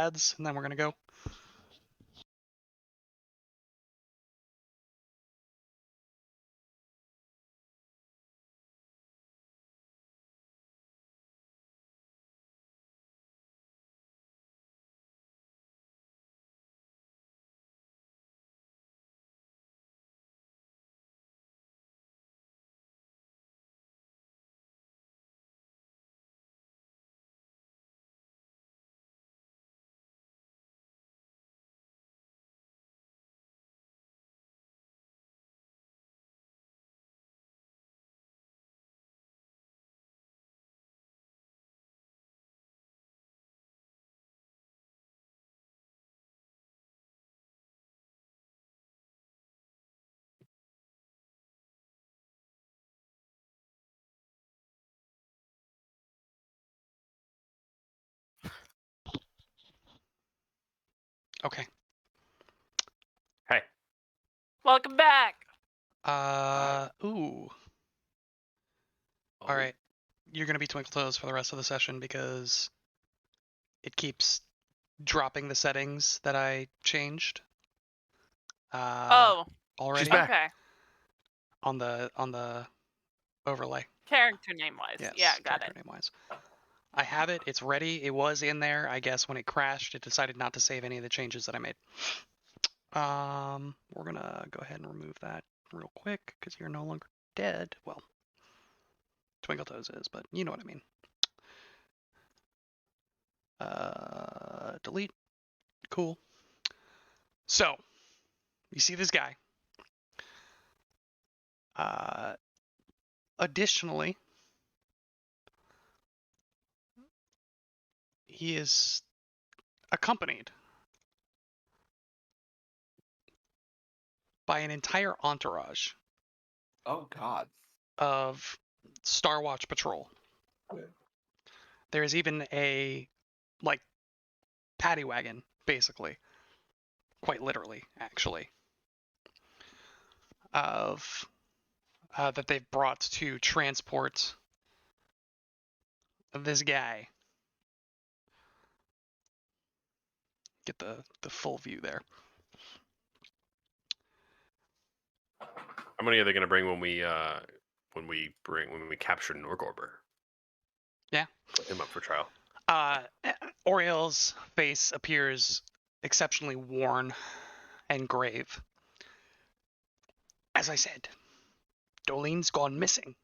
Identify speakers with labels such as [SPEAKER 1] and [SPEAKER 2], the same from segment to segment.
[SPEAKER 1] ads, and then we're gonna go. Okay.
[SPEAKER 2] Hey.
[SPEAKER 3] Welcome back.
[SPEAKER 1] Ooh. All right. You're gonna be Twinkle Toes for the rest of the session because it keeps dropping the settings that I changed.
[SPEAKER 3] Oh,
[SPEAKER 1] Already.
[SPEAKER 2] She's back.
[SPEAKER 3] okay.
[SPEAKER 1] On the overlay.
[SPEAKER 3] Character name wise.
[SPEAKER 1] Yes.
[SPEAKER 3] Yeah, got
[SPEAKER 1] character
[SPEAKER 3] it.
[SPEAKER 1] name wise. I have it. It's ready. It was in there. I guess when it crashed, it decided not to save any of the changes that I made. We're gonna go ahead and remove that real quick because you're no longer dead. Well, Twinkle Toes is, but you know what I mean. Delete. Cool. So, you see this guy. Additionally, he is accompanied by an entire entourage
[SPEAKER 4] Oh God.
[SPEAKER 1] of Star Watch Patrol. There is even a, like, paddy wagon, basically. Quite literally, actually. Of that they've brought to transport this guy. Get the full view there.
[SPEAKER 2] How many are they going to bring when we capture Norgorber?
[SPEAKER 1] Yeah.
[SPEAKER 2] Put him up for trial.
[SPEAKER 1] Oriel's face appears exceptionally worn and grave. As I said, Dolene's gone missing.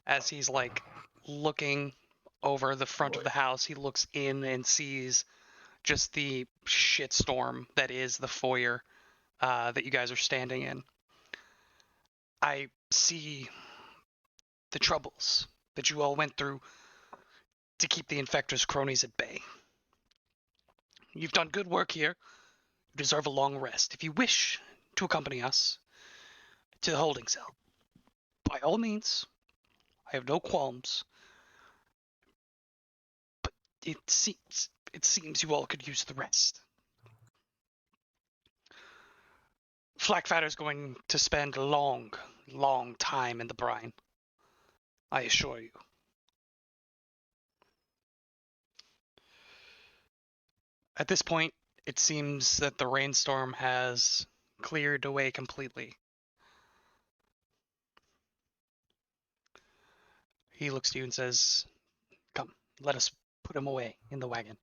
[SPEAKER 1] As he's like looking over the front of the house, he looks in and sees just the shitstorm that is the foyer that you guys are standing in. I see the troubles that you all went through to keep the Infector's cronies at bay. You've done good work here. You deserve a long rest. If you wish to accompany us to the holding cell, by all means, I have no qualms. But it seems you all could use the rest. Flackfatter's going to spend a long, long time in the brine. I assure you. At this point, it seems that the rainstorm has cleared away completely. He looks to you and says, "Come, let us put him away in the wagon."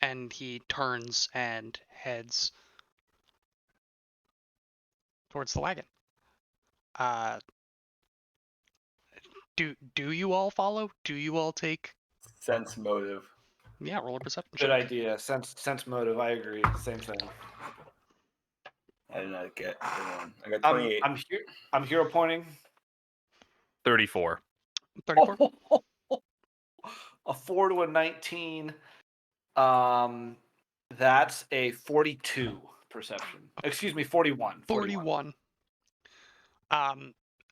[SPEAKER 1] And he turns and heads towards the wagon. Do you all follow? Do you all take?
[SPEAKER 4] Sense motive.
[SPEAKER 1] Yeah, roll a perception
[SPEAKER 5] Good
[SPEAKER 1] check.
[SPEAKER 5] idea. Sense motive. I agree. Same thing.
[SPEAKER 4] I did not get one. I got 28.
[SPEAKER 5] I'm hero pointing.
[SPEAKER 2] 34.
[SPEAKER 1] 34?
[SPEAKER 5] A 4 to a 19. That's a 42 perception. Excuse me, 41.
[SPEAKER 1] 41.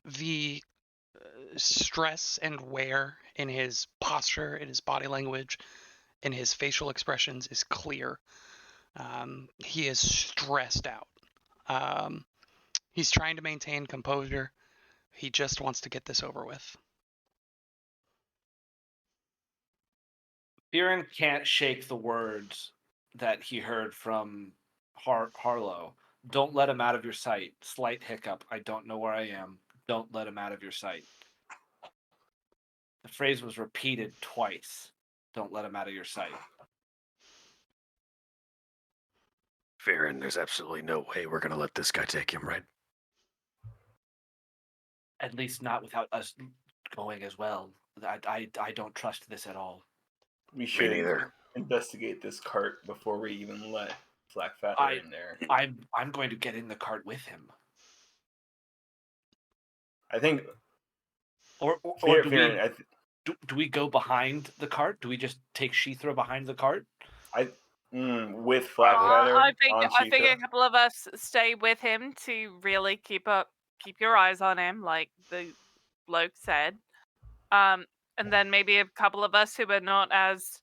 [SPEAKER 1] The stress and wear in his posture, in his body language, in his facial expressions is clear. He is stressed out. He's trying to maintain composure. He just wants to get this over with.
[SPEAKER 5] Fearon can't shake the words that he heard from Harlow. Don't let him out of your sight. Slight hiccup. I don't know where I am. Don't let him out of your sight. The phrase was repeated twice. Don't let him out of your sight.
[SPEAKER 2] Fearon, there's absolutely no way we're gonna let this guy take him, right?
[SPEAKER 5] At least not without us going as well. I don't trust this at all.
[SPEAKER 4] We should
[SPEAKER 2] neither.
[SPEAKER 4] investigate this cart before we even let Flackfeather
[SPEAKER 5] I-
[SPEAKER 4] in there.
[SPEAKER 5] I'm going to get in the cart with him.
[SPEAKER 4] I think.
[SPEAKER 5] Or do we go behind the cart? Do we just take Sheethra behind the cart?
[SPEAKER 4] With Flackfeather.
[SPEAKER 3] I
[SPEAKER 4] on
[SPEAKER 3] think a
[SPEAKER 4] Sheethra.
[SPEAKER 3] couple of us stay with him to really keep your eyes on him, like the bloke said. And then maybe a couple of us who are not as,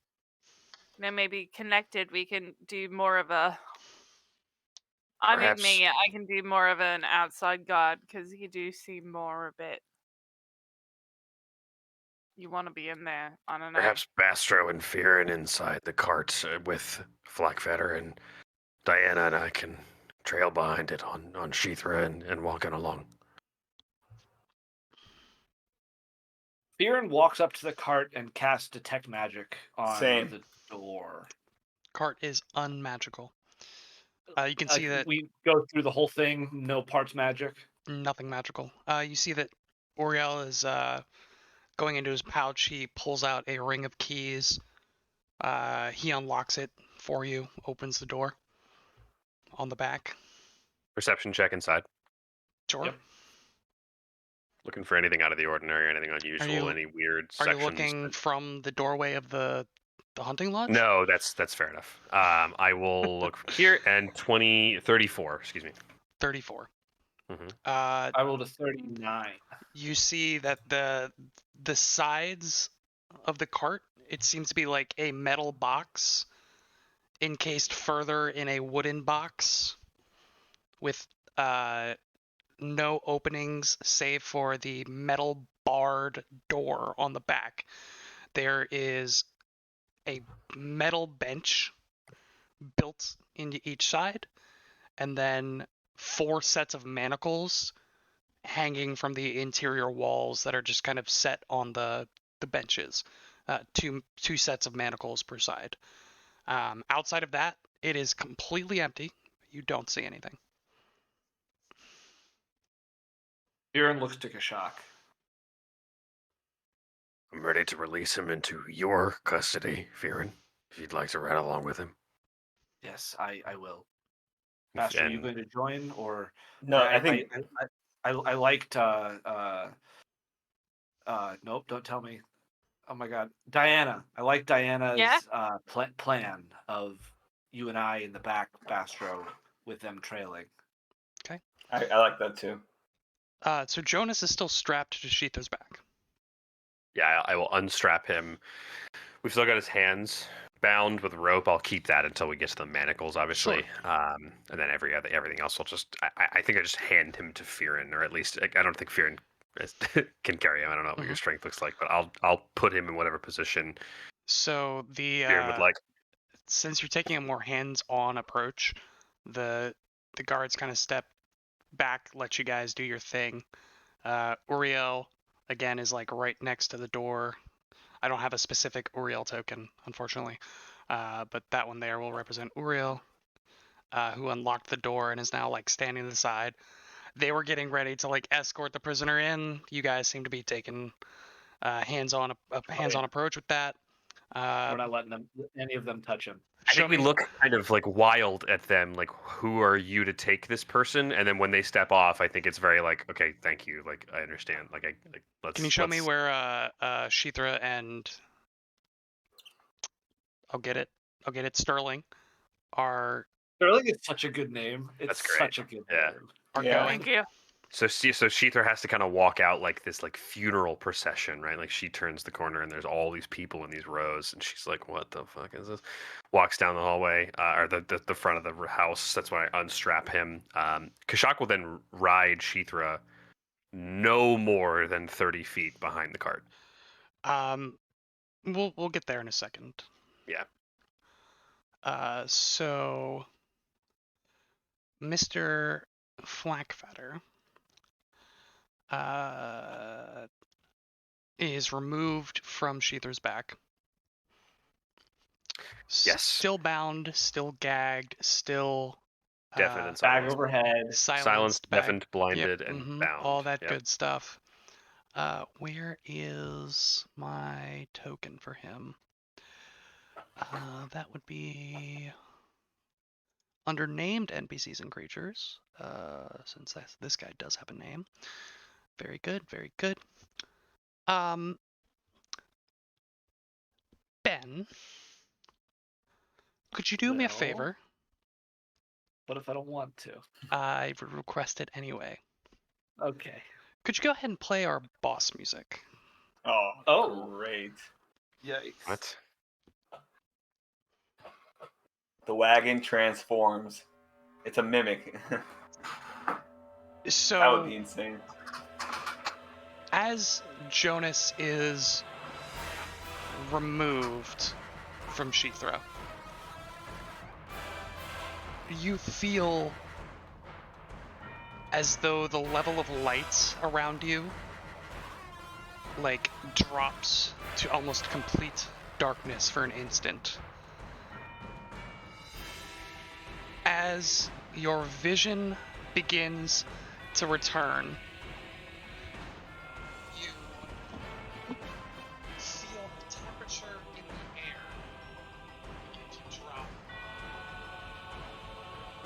[SPEAKER 3] maybe connected, we can do more of a. I can do more of an outside guard because you do seem more a bit. You want to be in there. I don't know.
[SPEAKER 2] Perhaps Bastro and Fearon inside the cart with Flackfeather, and Diana and I can trail behind it on Sheethra and walking along.
[SPEAKER 5] Fearon walks up to the cart and casts Detect Magic on
[SPEAKER 4] Same.
[SPEAKER 5] the door.
[SPEAKER 1] Cart is unmagical. You can see that
[SPEAKER 5] We go through the whole thing, no parts magic.
[SPEAKER 1] nothing magical. You see that Uriel is going into his pouch. He pulls out a ring of keys. He unlocks it for you, opens the door on the back.
[SPEAKER 2] Perception check inside.
[SPEAKER 1] Sure.
[SPEAKER 5] Yep.
[SPEAKER 2] Looking for anything out of the ordinary, anything unusual, any weird
[SPEAKER 1] Are
[SPEAKER 2] sections.
[SPEAKER 1] you looking from the doorway of the hunting lodge?
[SPEAKER 2] No, that's fair enough. I will look from here, and 34, excuse me.
[SPEAKER 1] 34.
[SPEAKER 2] Mhm.
[SPEAKER 5] I rolled a 39.
[SPEAKER 1] You see that the sides of the cart, it seems to be like a metal box encased further in a wooden box with no openings save for the metal barred door on the back. There is a metal bench built into each side, and then 4 sets of manacles hanging from the interior walls that are just kind of set on the benches. Two sets of manacles per side. Outside of that, it is completely empty. You don't see anything.
[SPEAKER 5] Fearon looks to Kashak.
[SPEAKER 2] I'm ready to release him into your custody, Fearon, if you'd like to ride along with him.
[SPEAKER 5] Yes, I will. Master, are you going to join or
[SPEAKER 4] No, I think.
[SPEAKER 5] I liked nope, don't tell me. Oh my god. Diana. I like Diana's plan of you and I in the back, Bastro, with them trailing.
[SPEAKER 4] I like that too.
[SPEAKER 1] So Jonas is still strapped to Sheethra's back.
[SPEAKER 2] Yeah, I will unstrap him. We've still got his hands bound with rope. I'll keep that until we get to the manacles, obviously.
[SPEAKER 1] Sure.
[SPEAKER 2] And then everything else will just. I think I just hand him to Fearon, or at least I don't think Fearon can carry him. I don't know what your strength looks like, but I'll put him in whatever position.
[SPEAKER 1] So
[SPEAKER 2] Fearon would like.
[SPEAKER 1] Since you're taking a more hands-on approach, the guards kind of step back, let you guys do your thing. Uriel again is like right next to the door. I don't have a specific Uriel token, unfortunately, but that one there will represent Uriel, who unlocked the door and is now like standing to the side. They were getting ready to like escort the prisoner in. You guys seem to be taking hands-on approach with that.
[SPEAKER 5] We're not letting any of them touch him.
[SPEAKER 2] I think we look kind of like wild at them, like, who are you to take this person? And then when they step off, I think it's very like, okay, thank you. Like, I understand. Let's.
[SPEAKER 1] Can you show me where Sheethra and I'll get it, Sterling are
[SPEAKER 5] Sterling is such a good name. It's
[SPEAKER 2] That's great.
[SPEAKER 5] such a good name.
[SPEAKER 1] going?
[SPEAKER 3] Thank you.
[SPEAKER 2] So Sheethra has to kind of walk out like this like funeral procession, right? Like she turns the corner and there's all these people in these rows, and she's like, "What the fuck is this?" Walks down the hallway or the front of the house. That's when I unstrap him. Kashak will then ride Sheethra no more than 30 feet behind the cart.
[SPEAKER 1] We'll get there in a second.
[SPEAKER 2] Yeah.
[SPEAKER 1] So Mr. Flackfetter is removed from Sheether's back.
[SPEAKER 2] Yes.
[SPEAKER 1] Still bound, still gagged, still
[SPEAKER 2] Deafened and
[SPEAKER 4] Bag
[SPEAKER 2] silenced.
[SPEAKER 4] overhead.
[SPEAKER 2] Silenced,
[SPEAKER 1] bag-
[SPEAKER 2] deafened, blinded,
[SPEAKER 1] Yep,
[SPEAKER 2] and
[SPEAKER 1] mhm,
[SPEAKER 2] bound.
[SPEAKER 1] all that
[SPEAKER 2] Yep.
[SPEAKER 1] good stuff. Where is my token for him? That would be under named NPCs and creatures, since this guy does have a name. Very good, very good. Ben, could you do me a
[SPEAKER 5] Well?
[SPEAKER 1] favor?
[SPEAKER 5] What if I don't want to?
[SPEAKER 1] I would request it anyway.
[SPEAKER 5] Okay.
[SPEAKER 1] Could you go ahead and play our boss music?
[SPEAKER 4] Oh, great.
[SPEAKER 5] Yikes.
[SPEAKER 2] What?
[SPEAKER 4] The wagon transforms. It's a mimic.
[SPEAKER 1] So
[SPEAKER 4] That would be insane.
[SPEAKER 1] as Jonas is removed from Sheethra, you feel as though the level of light around you like drops to almost complete darkness for an instant. As your vision begins to return, you feel the temperature in the air begin to drop.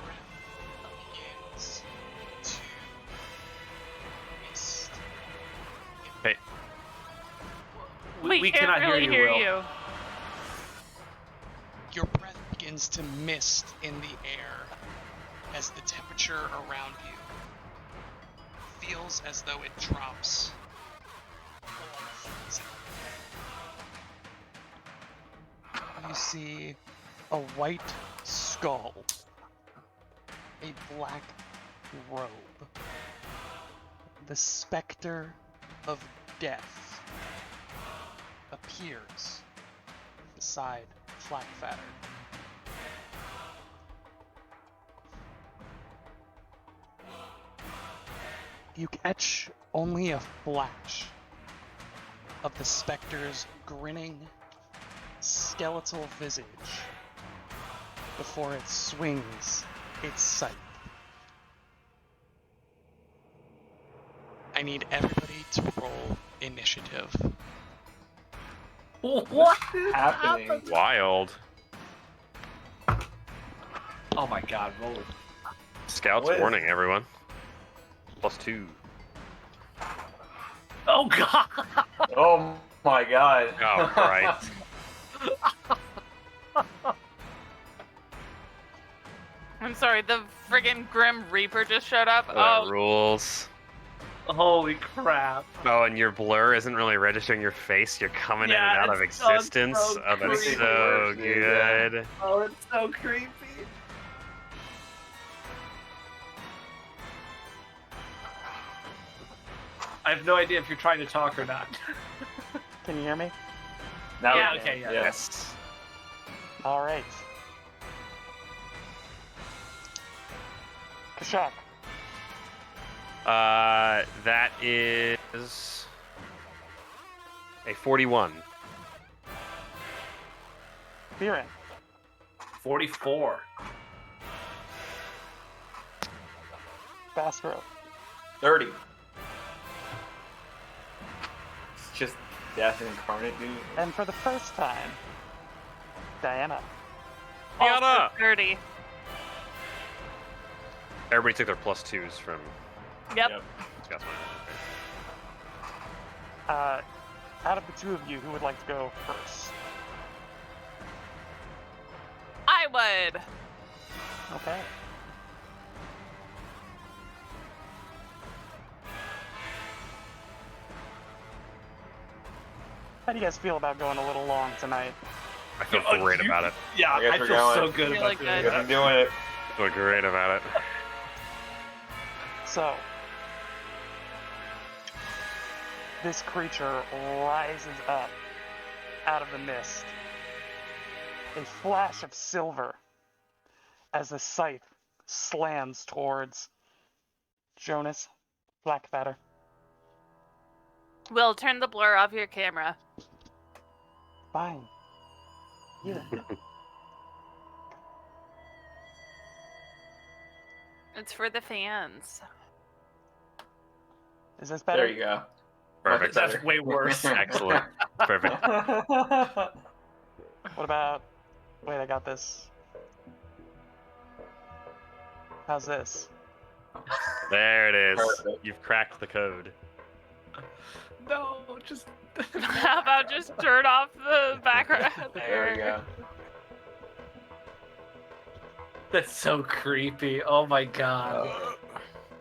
[SPEAKER 1] Breath begins to mist.
[SPEAKER 2] Hey.
[SPEAKER 3] We can't
[SPEAKER 5] cannot
[SPEAKER 3] really hear
[SPEAKER 5] Will.
[SPEAKER 3] you.
[SPEAKER 1] Your breath begins to mist in the air as the temperature around you feels as though it drops below freezing. You see a white skull, a black robe, the specter of death appears beside Flackfatter. You catch only a flash of the specter's grinning, skeletal visage before it swings its scythe. I need everybody to roll initiative.
[SPEAKER 5] What is
[SPEAKER 4] happening?
[SPEAKER 2] Wild.
[SPEAKER 5] Oh my god, roll it.
[SPEAKER 2] Scouts
[SPEAKER 4] What is-
[SPEAKER 2] warning, everyone. +2.
[SPEAKER 5] Oh god!
[SPEAKER 4] Oh my god.
[SPEAKER 2] Oh, Christ.
[SPEAKER 3] I'm sorry, the friggin' Grim Reaper just showed up.
[SPEAKER 2] That
[SPEAKER 3] Oh,
[SPEAKER 2] rules.
[SPEAKER 5] Holy crap.
[SPEAKER 2] Oh, and your blur isn't really registering your face. You're coming
[SPEAKER 5] Yeah,
[SPEAKER 2] in and out of
[SPEAKER 5] it's so
[SPEAKER 2] existence. Oh, that's
[SPEAKER 5] creepy.
[SPEAKER 2] so
[SPEAKER 4] Yeah.
[SPEAKER 2] good.
[SPEAKER 5] Oh, it's so creepy. I have no idea if you're trying to talk or not.
[SPEAKER 6] Can you hear me?
[SPEAKER 4] Now
[SPEAKER 3] Yeah,
[SPEAKER 4] we can.
[SPEAKER 5] okay, yeah.
[SPEAKER 2] Yes.
[SPEAKER 6] All right. Kashak.
[SPEAKER 2] That is a 41.
[SPEAKER 6] Viren.
[SPEAKER 5] 44.
[SPEAKER 6] Bastro.
[SPEAKER 4] 30. It's just death incarnate, dude.
[SPEAKER 6] And for the first time, Diana.
[SPEAKER 3] also
[SPEAKER 2] Diana!
[SPEAKER 3] 30.
[SPEAKER 2] Everybody took their +2s from
[SPEAKER 3] Yep.
[SPEAKER 2] Scott's mind.
[SPEAKER 6] Out of the two of you, who would like to go first?
[SPEAKER 3] I would.
[SPEAKER 6] Okay. How do you guys feel about going a little long tonight?
[SPEAKER 2] I feel
[SPEAKER 5] Oh,
[SPEAKER 2] great
[SPEAKER 5] you-
[SPEAKER 2] about it.
[SPEAKER 5] Yeah,
[SPEAKER 4] I guess
[SPEAKER 5] I
[SPEAKER 4] we're
[SPEAKER 5] feel
[SPEAKER 4] going.
[SPEAKER 5] so good
[SPEAKER 3] Really
[SPEAKER 5] about
[SPEAKER 3] good.
[SPEAKER 5] doing
[SPEAKER 4] Yes,
[SPEAKER 5] that.
[SPEAKER 4] I'm doing it.
[SPEAKER 2] I feel great about it.
[SPEAKER 6] So, this creature rises up out of the mist a flash of silver as the scythe slams towards Jonas Blackfatter.
[SPEAKER 3] Will, turn the blur off your camera.
[SPEAKER 6] Fine. Here.
[SPEAKER 3] It's for the fans.
[SPEAKER 6] Is this better?
[SPEAKER 4] There you go.
[SPEAKER 2] Perfect.
[SPEAKER 4] Much
[SPEAKER 5] That's way worse.
[SPEAKER 2] Excellent. Perfect.
[SPEAKER 6] What about... Wait, I got this. How's this?
[SPEAKER 2] There it is.
[SPEAKER 4] Perfect.
[SPEAKER 2] You've cracked the code.
[SPEAKER 5] No, just.
[SPEAKER 3] How about just turn off the background?
[SPEAKER 4] There you go.
[SPEAKER 5] That's so creepy. Oh my god.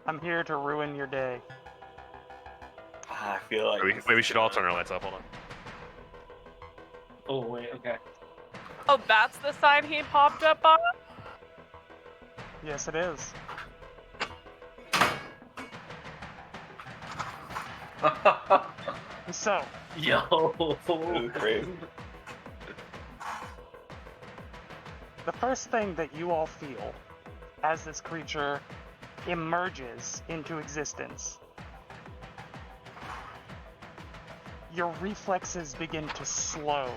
[SPEAKER 6] I'm here to ruin your day.
[SPEAKER 4] I feel like
[SPEAKER 2] Wait, we should all turn our lights up. Hold on.
[SPEAKER 5] Oh wait, okay.
[SPEAKER 3] Oh, that's the sign he popped up on?
[SPEAKER 6] Yes, it is. So,
[SPEAKER 5] Yo.
[SPEAKER 4] Crazy.
[SPEAKER 6] the first thing that you all feel as this creature emerges into existence, your reflexes begin to slow.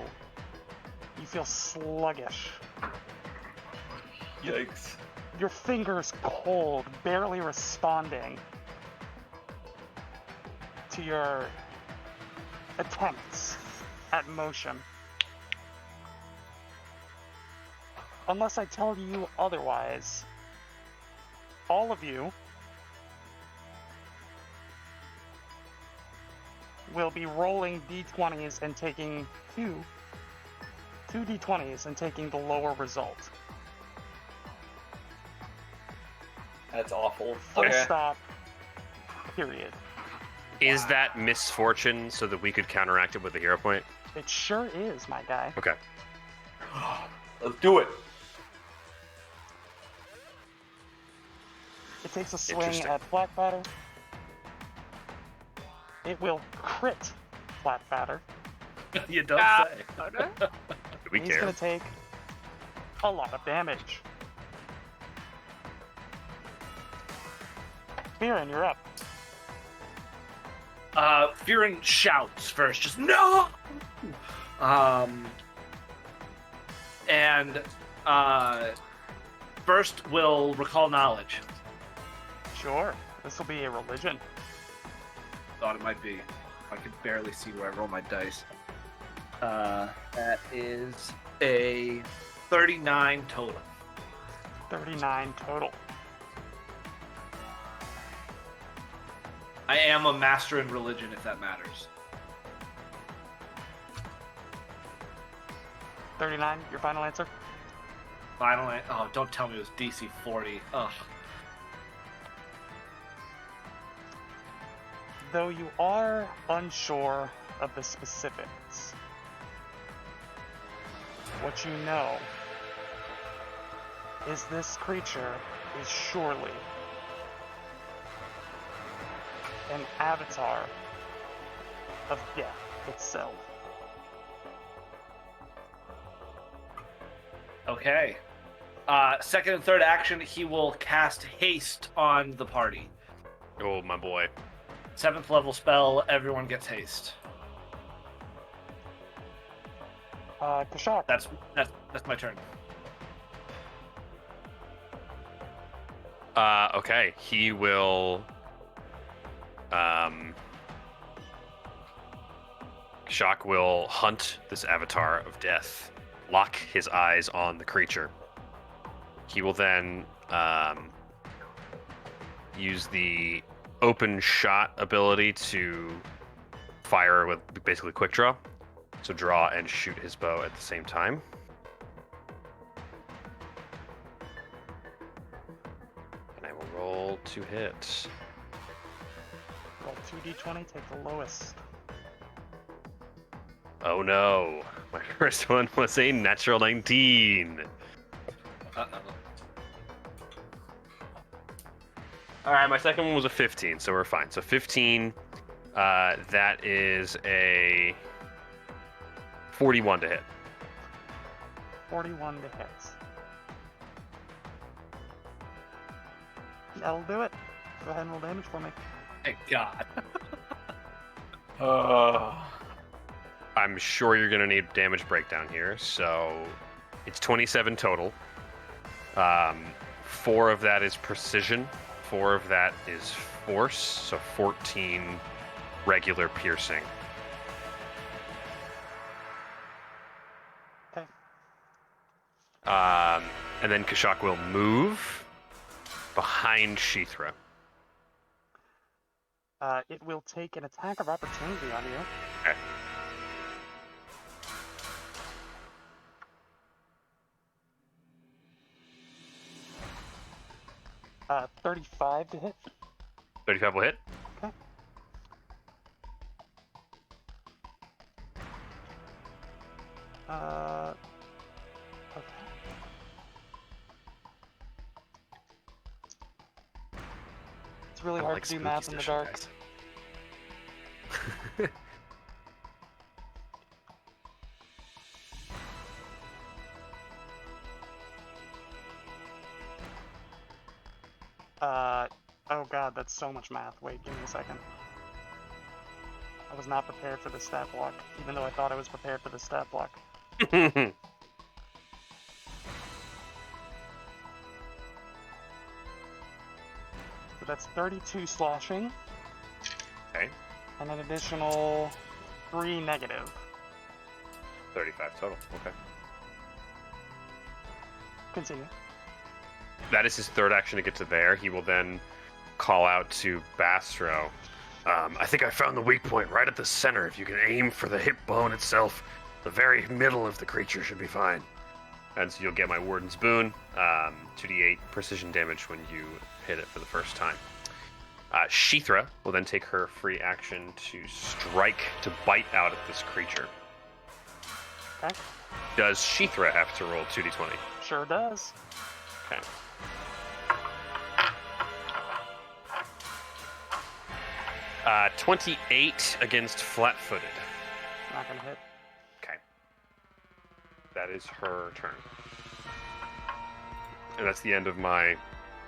[SPEAKER 6] You feel sluggish.
[SPEAKER 4] Yikes.
[SPEAKER 6] Your fingers cold, barely responding to your attempts at motion. Unless I tell you otherwise, all of you will be rolling d20s and taking two d20s and taking the lower result.
[SPEAKER 4] That's awful.
[SPEAKER 6] Full
[SPEAKER 4] Okay.
[SPEAKER 6] stop. Period.
[SPEAKER 2] Is that misfortune so that we could counteract it with a hero point?
[SPEAKER 6] It sure is, my guy.
[SPEAKER 2] Okay.
[SPEAKER 4] Let's do it.
[SPEAKER 6] It takes a swing
[SPEAKER 2] Interesting.
[SPEAKER 6] at Blackfatter. It will crit Blackfatter.
[SPEAKER 5] You don't
[SPEAKER 3] Ah.
[SPEAKER 5] say.
[SPEAKER 2] Do we
[SPEAKER 6] He's
[SPEAKER 2] care?
[SPEAKER 6] gonna take a lot of damage. Fearon, you're up.
[SPEAKER 5] Fearon shouts first, just no. And first will recall knowledge.
[SPEAKER 6] Sure. This will be a religion.
[SPEAKER 5] Thought it might be. I can barely see where I roll my dice. That is a 39 total.
[SPEAKER 6] 39 total.
[SPEAKER 5] I am a master in religion, if that matters.
[SPEAKER 6] 39, your final answer?
[SPEAKER 5] Finally, oh, don't tell me it was DC 40. Ugh.
[SPEAKER 6] Though you are unsure of the specifics, what you know is this creature is surely an avatar of death itself.
[SPEAKER 5] Okay. Second and third action, he will cast haste on the party.
[SPEAKER 2] Oh, my boy.
[SPEAKER 5] 7th level spell, everyone gets haste.
[SPEAKER 6] Kashak,
[SPEAKER 5] That's my turn.
[SPEAKER 2] Okay. He will. Shock will hunt this avatar of death, lock his eyes on the creature. He will then use the open shot ability to fire with basically quick draw. So draw and shoot his bow at the same time. And I will roll to hit.
[SPEAKER 6] roll 2d20, take the lowest.
[SPEAKER 2] Oh no, my first one was a natural 19.
[SPEAKER 5] Uh-oh.
[SPEAKER 2] All right, my second one was a 15, so we're fine. So 15, that is a 41 to hit.
[SPEAKER 6] 41 to hit. That'll do it. Go ahead and roll damage for me.
[SPEAKER 5] Thank God.
[SPEAKER 2] I'm sure you're going to need damage breakdown here. So it's 27 total. 4 of that is precision. 4 of that is force. So 14 regular piercing.
[SPEAKER 6] Okay.
[SPEAKER 2] And then Kashak will move behind Sheethra.
[SPEAKER 6] It will take an attack of opportunity on you.
[SPEAKER 2] Okay.
[SPEAKER 6] Uh, 35 to hit.
[SPEAKER 2] 35 will hit.
[SPEAKER 6] Okay. Okay. It's really
[SPEAKER 2] I
[SPEAKER 6] hard
[SPEAKER 2] like
[SPEAKER 6] to do
[SPEAKER 2] spooky
[SPEAKER 6] math in the
[SPEAKER 2] session,
[SPEAKER 6] dark.
[SPEAKER 2] guys.
[SPEAKER 6] Oh god, that's so much math. Wait, give me a second. I was not prepared for the stat block, even though I thought I was prepared for the stat block. So that's 32 slashing.
[SPEAKER 2] Okay.
[SPEAKER 6] And an additional 3 negative.
[SPEAKER 2] 35 total. Okay.
[SPEAKER 6] Continue.
[SPEAKER 2] That is his third action to get to there. He will then call out to Bastro. I think I found the weak point right at the center. If you can aim for the hip bone itself, the very middle of the creature should be fine. And so you'll get my Warden's Boon, 2d8 precision damage when you hit it for the first time. Sheethra will then take her free action to strike, to bite out at this creature.
[SPEAKER 6] Okay.
[SPEAKER 2] Does Sheethra have to roll 2d20?
[SPEAKER 6] Sure does.
[SPEAKER 2] Okay. Uh, 28 against flat-footed.
[SPEAKER 6] Not gonna hit.
[SPEAKER 2] Okay. That is her turn. And that's the end of my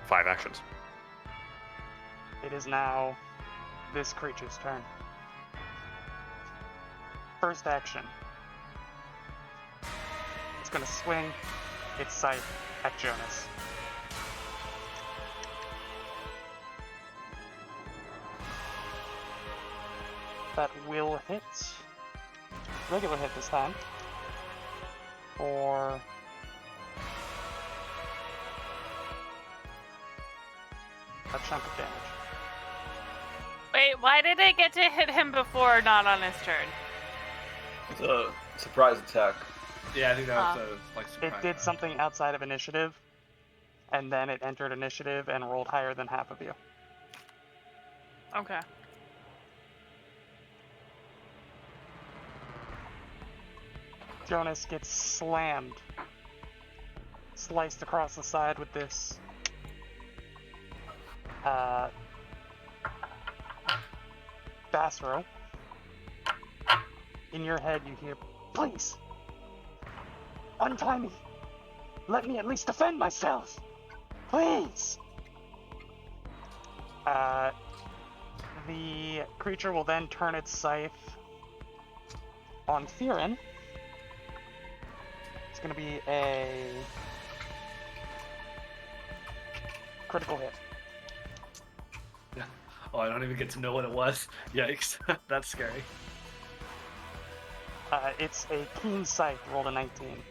[SPEAKER 2] 5 actions.
[SPEAKER 6] It is now this creature's turn. First action. It's gonna swing its scythe at Jonas. That will hit. Regular hit this time. For a chunk of damage.
[SPEAKER 3] Wait, why did it get to hit him before, not on his turn?
[SPEAKER 4] It's a surprise attack.
[SPEAKER 5] Yeah, I think that was like
[SPEAKER 6] It
[SPEAKER 5] surprise
[SPEAKER 6] did
[SPEAKER 5] attack.
[SPEAKER 6] something outside of initiative, and then it entered initiative and rolled higher than half of you.
[SPEAKER 3] Okay.
[SPEAKER 6] Jonas gets slammed, sliced across the side with this. Basro. In your head, you hear, "Please, untie me. Let me at least defend myself. Please." The creature will then turn its scythe on Theron. It's going to be a critical hit.
[SPEAKER 5] Oh, I don't even get to know what it was. Yikes. That's scary.
[SPEAKER 6] It's a keen scythe, rolled a 19.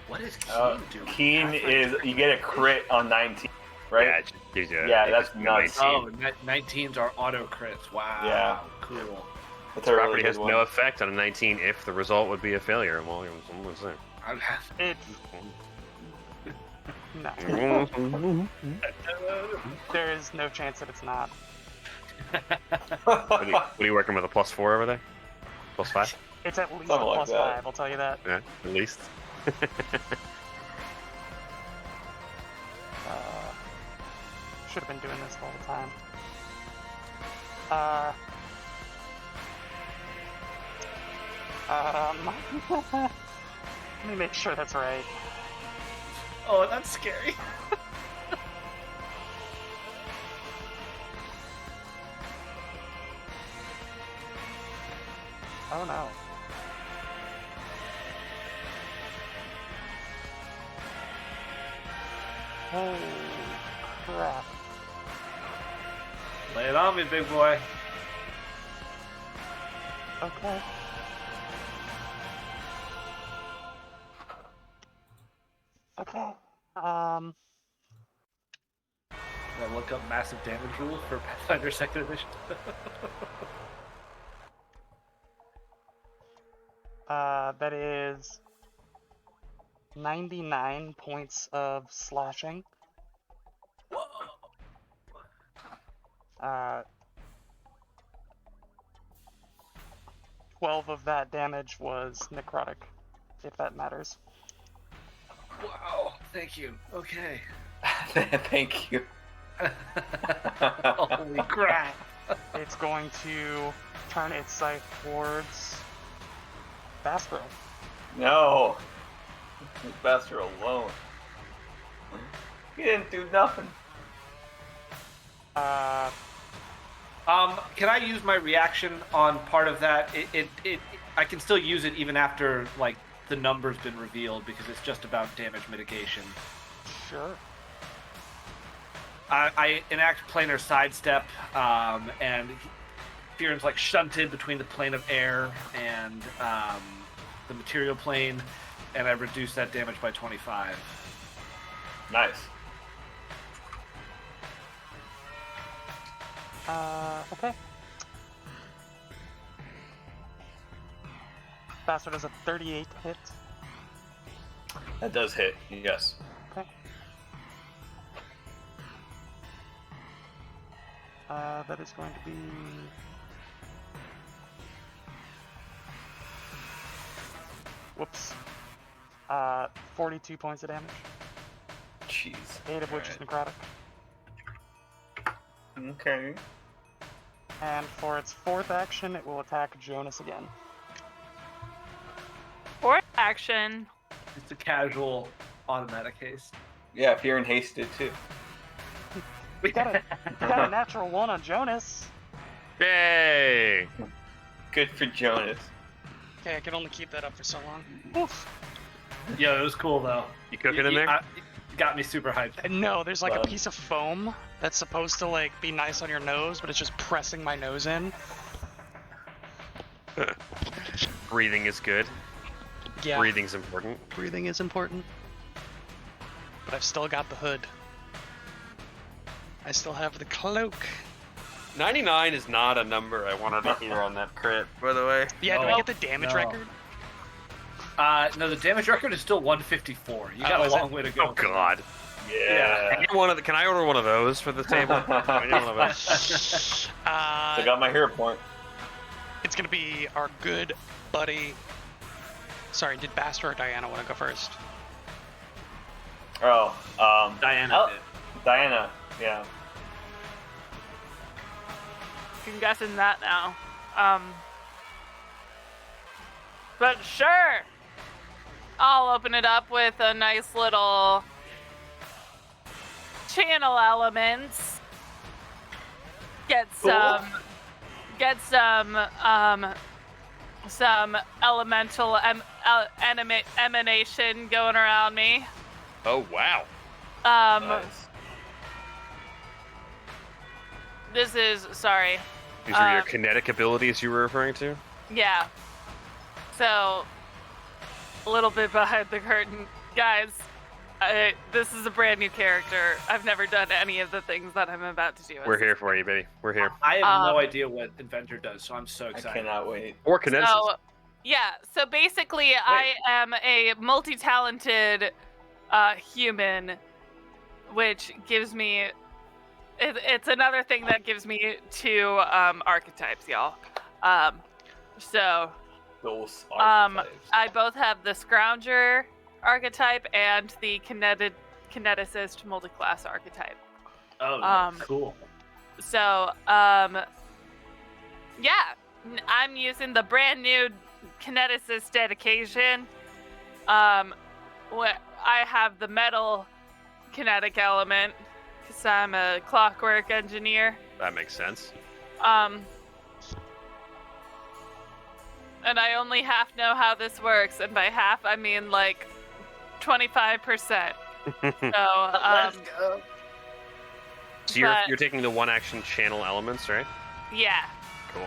[SPEAKER 5] What is Keen doing?
[SPEAKER 4] Keen is you get a crit on 19, right?
[SPEAKER 2] Yeah, it just gives you
[SPEAKER 4] Yeah,
[SPEAKER 2] it
[SPEAKER 4] that's
[SPEAKER 2] gives you
[SPEAKER 4] nuts.
[SPEAKER 2] 19.
[SPEAKER 5] Oh, 19s are auto crits. Wow.
[SPEAKER 4] Yeah.
[SPEAKER 5] Cool.
[SPEAKER 4] That's
[SPEAKER 2] This
[SPEAKER 4] a really
[SPEAKER 2] property
[SPEAKER 4] good
[SPEAKER 2] has
[SPEAKER 4] one.
[SPEAKER 2] no effect on a 19 if the result would be a failure. Well, someone's there.
[SPEAKER 6] It. No. There is no chance that it's not.
[SPEAKER 2] What are you working with, a +4 over there? +5?
[SPEAKER 6] It's at least
[SPEAKER 4] Something
[SPEAKER 6] a
[SPEAKER 4] like that.
[SPEAKER 6] +5, I'll tell you that.
[SPEAKER 2] Yeah, at least.
[SPEAKER 6] Should have been doing this the whole time. Let me make sure that's right.
[SPEAKER 5] Oh, that's scary.
[SPEAKER 6] Oh no. Holy crap.
[SPEAKER 5] Lay it on me, big boy.
[SPEAKER 6] Okay. Okay.
[SPEAKER 5] Did I look up massive damage rules for Pathfinder 2nd Edition?
[SPEAKER 6] That is 99 points of slashing. 12 of that damage was necrotic, if that matters.
[SPEAKER 5] Wow, thank you. Okay.
[SPEAKER 4] Thank you.
[SPEAKER 5] Holy crap.
[SPEAKER 6] It's going to turn its sight towards Bastro.
[SPEAKER 4] No. Leave Bastard alone. He didn't do nothing.
[SPEAKER 5] Can I use my reaction on part of that? I can still use it even after like the number's been revealed because it's just about damage mitigation.
[SPEAKER 6] Sure.
[SPEAKER 5] I enact planar sidestep, and Fearon's like shunted between the plane of air and the material plane, and I reduce that damage by 25.
[SPEAKER 4] Nice.
[SPEAKER 6] Okay. Bastard has a 38 hit.
[SPEAKER 4] That does hit, yes.
[SPEAKER 6] Okay. That is going to be... Whoops. 42 points of damage.
[SPEAKER 4] Jeez.
[SPEAKER 6] 8 of which is necrotic.
[SPEAKER 4] Okay.
[SPEAKER 6] And for its fourth action, it will attack Jonas again.
[SPEAKER 3] Fourth action.
[SPEAKER 5] It's a casual automatic haste.
[SPEAKER 4] Yeah, Fear and Haste did too.
[SPEAKER 6] You got a natural 1 on Jonas.
[SPEAKER 2] Yay!
[SPEAKER 4] Good for Jonas.
[SPEAKER 1] Okay, I can only keep that up for so long.
[SPEAKER 6] Oof.
[SPEAKER 5] Yeah, it was cool though.
[SPEAKER 2] You cooking in there?
[SPEAKER 5] You got me super hyped.
[SPEAKER 1] No, there's like a
[SPEAKER 4] Love.
[SPEAKER 1] piece of foam that's supposed to like be nice on your nose, but it's just pressing my nose in.
[SPEAKER 2] Breathing is good.
[SPEAKER 1] Yeah,
[SPEAKER 2] Breathing's important.
[SPEAKER 1] breathing is important. But I've still got the hood. I still have the cloak.
[SPEAKER 2] 99 is not a number I wanted to hear on that crit, by the way.
[SPEAKER 1] Yeah, do I
[SPEAKER 5] No,
[SPEAKER 1] get the damage
[SPEAKER 5] no.
[SPEAKER 1] record?
[SPEAKER 5] No, the damage record is still 154. You got
[SPEAKER 1] Oh,
[SPEAKER 5] a
[SPEAKER 1] is it?
[SPEAKER 5] long way to go.
[SPEAKER 2] Oh god.
[SPEAKER 4] Yeah.
[SPEAKER 2] Can I order one of those for the table? I need one of those.
[SPEAKER 4] I got my hero point.
[SPEAKER 1] It's gonna be our good buddy. Sorry, did Bastard or Diana want to go first?
[SPEAKER 4] Oh,
[SPEAKER 5] Diana
[SPEAKER 4] oh,
[SPEAKER 5] did.
[SPEAKER 4] Diana, yeah.
[SPEAKER 3] I'm guessing that now. But sure. I'll open it up with a nice little channel elements. Get some elemental emanation going around me.
[SPEAKER 2] Oh wow.
[SPEAKER 4] Nice.
[SPEAKER 3] This is sorry.
[SPEAKER 2] These are your kinetic abilities you were referring to?
[SPEAKER 3] Yeah. So, a little bit behind the curtain. Guys, this is a brand new character. I've never done any of the things that I'm about to do.
[SPEAKER 2] We're here for you, baby. We're here.
[SPEAKER 5] I have no idea what Inventor does, so I'm so
[SPEAKER 4] I
[SPEAKER 5] excited.
[SPEAKER 4] cannot wait.
[SPEAKER 2] Or kinesis.
[SPEAKER 3] So, yeah. So basically, I am a multi-talented human, which gives me... It's another thing that gives me 2 archetypes, y'all. So...
[SPEAKER 4] Those
[SPEAKER 3] I both have the Scrounger archetype and the Kineticist multi-class archetype.
[SPEAKER 5] Oh, cool.
[SPEAKER 3] So, yeah, I'm using the brand new kineticist dedication. I have the metal kinetic element because I'm a clockwork engineer.
[SPEAKER 2] That makes sense.
[SPEAKER 3] And I only half know how this works, and by half I mean like 25%. So,
[SPEAKER 4] Let's go.
[SPEAKER 2] So you're
[SPEAKER 3] but-
[SPEAKER 2] you're taking the one action channel elements, right?
[SPEAKER 3] yeah.
[SPEAKER 2] Cool.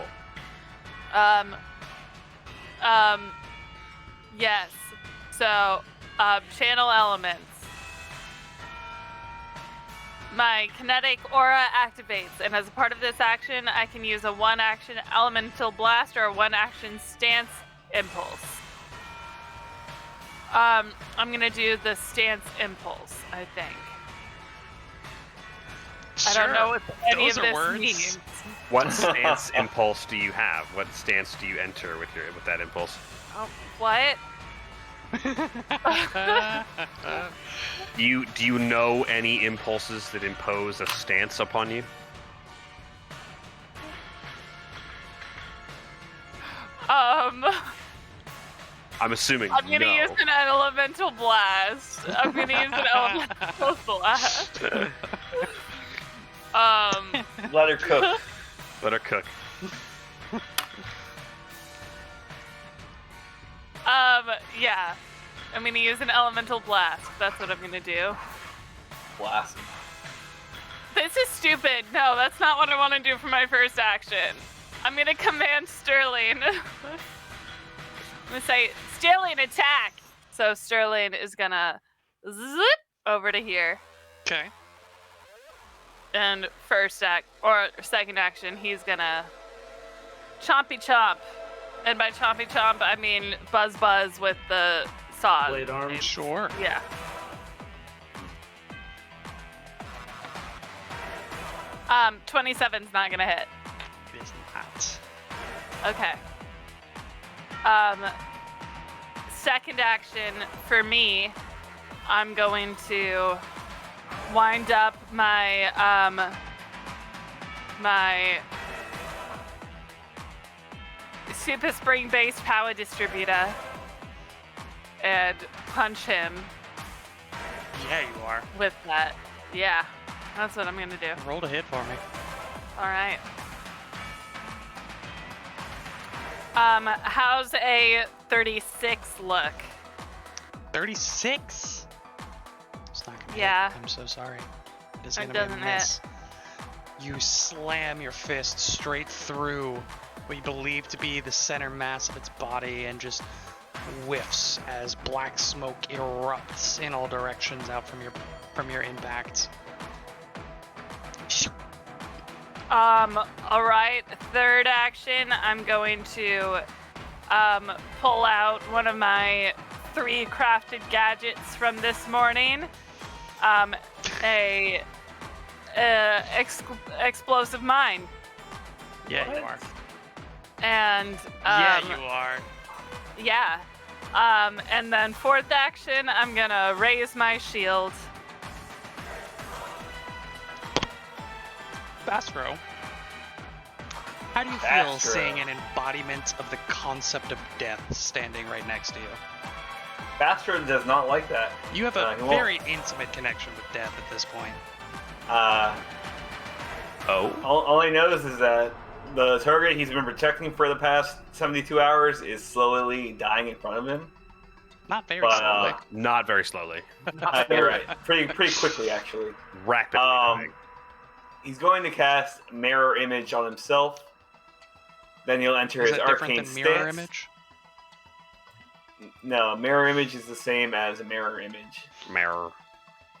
[SPEAKER 3] Yes. So, channel elements. My kinetic aura activates, and as a part of this action, I can use a one-action elemental blast or a one-action stance impulse. I'm gonna do the stance impulse, I think. I don't know what any
[SPEAKER 1] Those
[SPEAKER 3] of
[SPEAKER 1] are
[SPEAKER 3] this
[SPEAKER 1] words.
[SPEAKER 3] means.
[SPEAKER 2] What stance impulse do you have? What stance do you enter with that impulse?
[SPEAKER 3] Oh, what?
[SPEAKER 2] Do you know any impulses that impose a stance upon you? I'm assuming
[SPEAKER 3] I'm gonna
[SPEAKER 2] no.
[SPEAKER 3] use an elemental blast. I'm gonna use an elemental blast.
[SPEAKER 4] Let her cook.
[SPEAKER 2] Let her cook.
[SPEAKER 3] Yeah. I'm gonna use an elemental blast. That's what I'm gonna do.
[SPEAKER 4] Blast.
[SPEAKER 3] This is stupid. No, that's not what I want to do for my first action. I'm gonna command Sterling. I'm gonna say, Sterling, attack! So Sterling is gonna zip over to here.
[SPEAKER 1] Okay.
[SPEAKER 3] And second action, he's gonna chompy chomp. And by chompy chomp, I mean buzz buzz with the saw.
[SPEAKER 5] Blade arm.
[SPEAKER 1] Sure.
[SPEAKER 3] Yeah. Um, 27's not gonna hit.
[SPEAKER 1] It is not.
[SPEAKER 3] Okay. Second action for me, I'm going to wind up my my Super Spring based power distributor and punch him
[SPEAKER 1] Yeah, you are.
[SPEAKER 3] with that. Yeah, that's what I'm gonna do.
[SPEAKER 1] Roll to hit for me.
[SPEAKER 3] All right. How's a 36 look?
[SPEAKER 1] 36. It's not gonna
[SPEAKER 3] Yeah.
[SPEAKER 1] hit. I'm so sorry. It is
[SPEAKER 3] It
[SPEAKER 1] gonna be a
[SPEAKER 3] doesn't
[SPEAKER 1] miss. You slam your fist straight through what you believe to be the center mass of its body and just whiffs as black smoke erupts in all directions out from your impact.
[SPEAKER 3] All right. Third action, I'm going to pull out one of my 3 crafted gadgets from this morning. Explosive mine.
[SPEAKER 1] Yeah, you are.
[SPEAKER 3] And
[SPEAKER 1] Yeah, you are.
[SPEAKER 3] yeah. And then fourth action, I'm gonna raise my shield.
[SPEAKER 1] Bastro, how do you feel
[SPEAKER 4] Bastro.
[SPEAKER 1] seeing an embodiment of the concept of death standing right next to you?
[SPEAKER 4] Bastard does not like that.
[SPEAKER 1] You have a
[SPEAKER 4] he won't.
[SPEAKER 1] very intimate connection with death at this point.
[SPEAKER 2] Oh.
[SPEAKER 4] All he knows is that the target he's been protecting for the past 72 hours is slowly dying in front of him.
[SPEAKER 1] Not very
[SPEAKER 4] But,
[SPEAKER 1] slowly.
[SPEAKER 2] Not very slowly.
[SPEAKER 4] You're right. Pretty quickly, actually.
[SPEAKER 2] Rapidly dying.
[SPEAKER 4] He's going to cast Mirror Image on himself. Then he'll enter
[SPEAKER 1] Is
[SPEAKER 4] his
[SPEAKER 1] that different
[SPEAKER 4] Arcane
[SPEAKER 1] than mirror
[SPEAKER 4] Stance.
[SPEAKER 1] image?
[SPEAKER 4] No, Mirror Image is the same as a Mirror Image.
[SPEAKER 2] Mirror.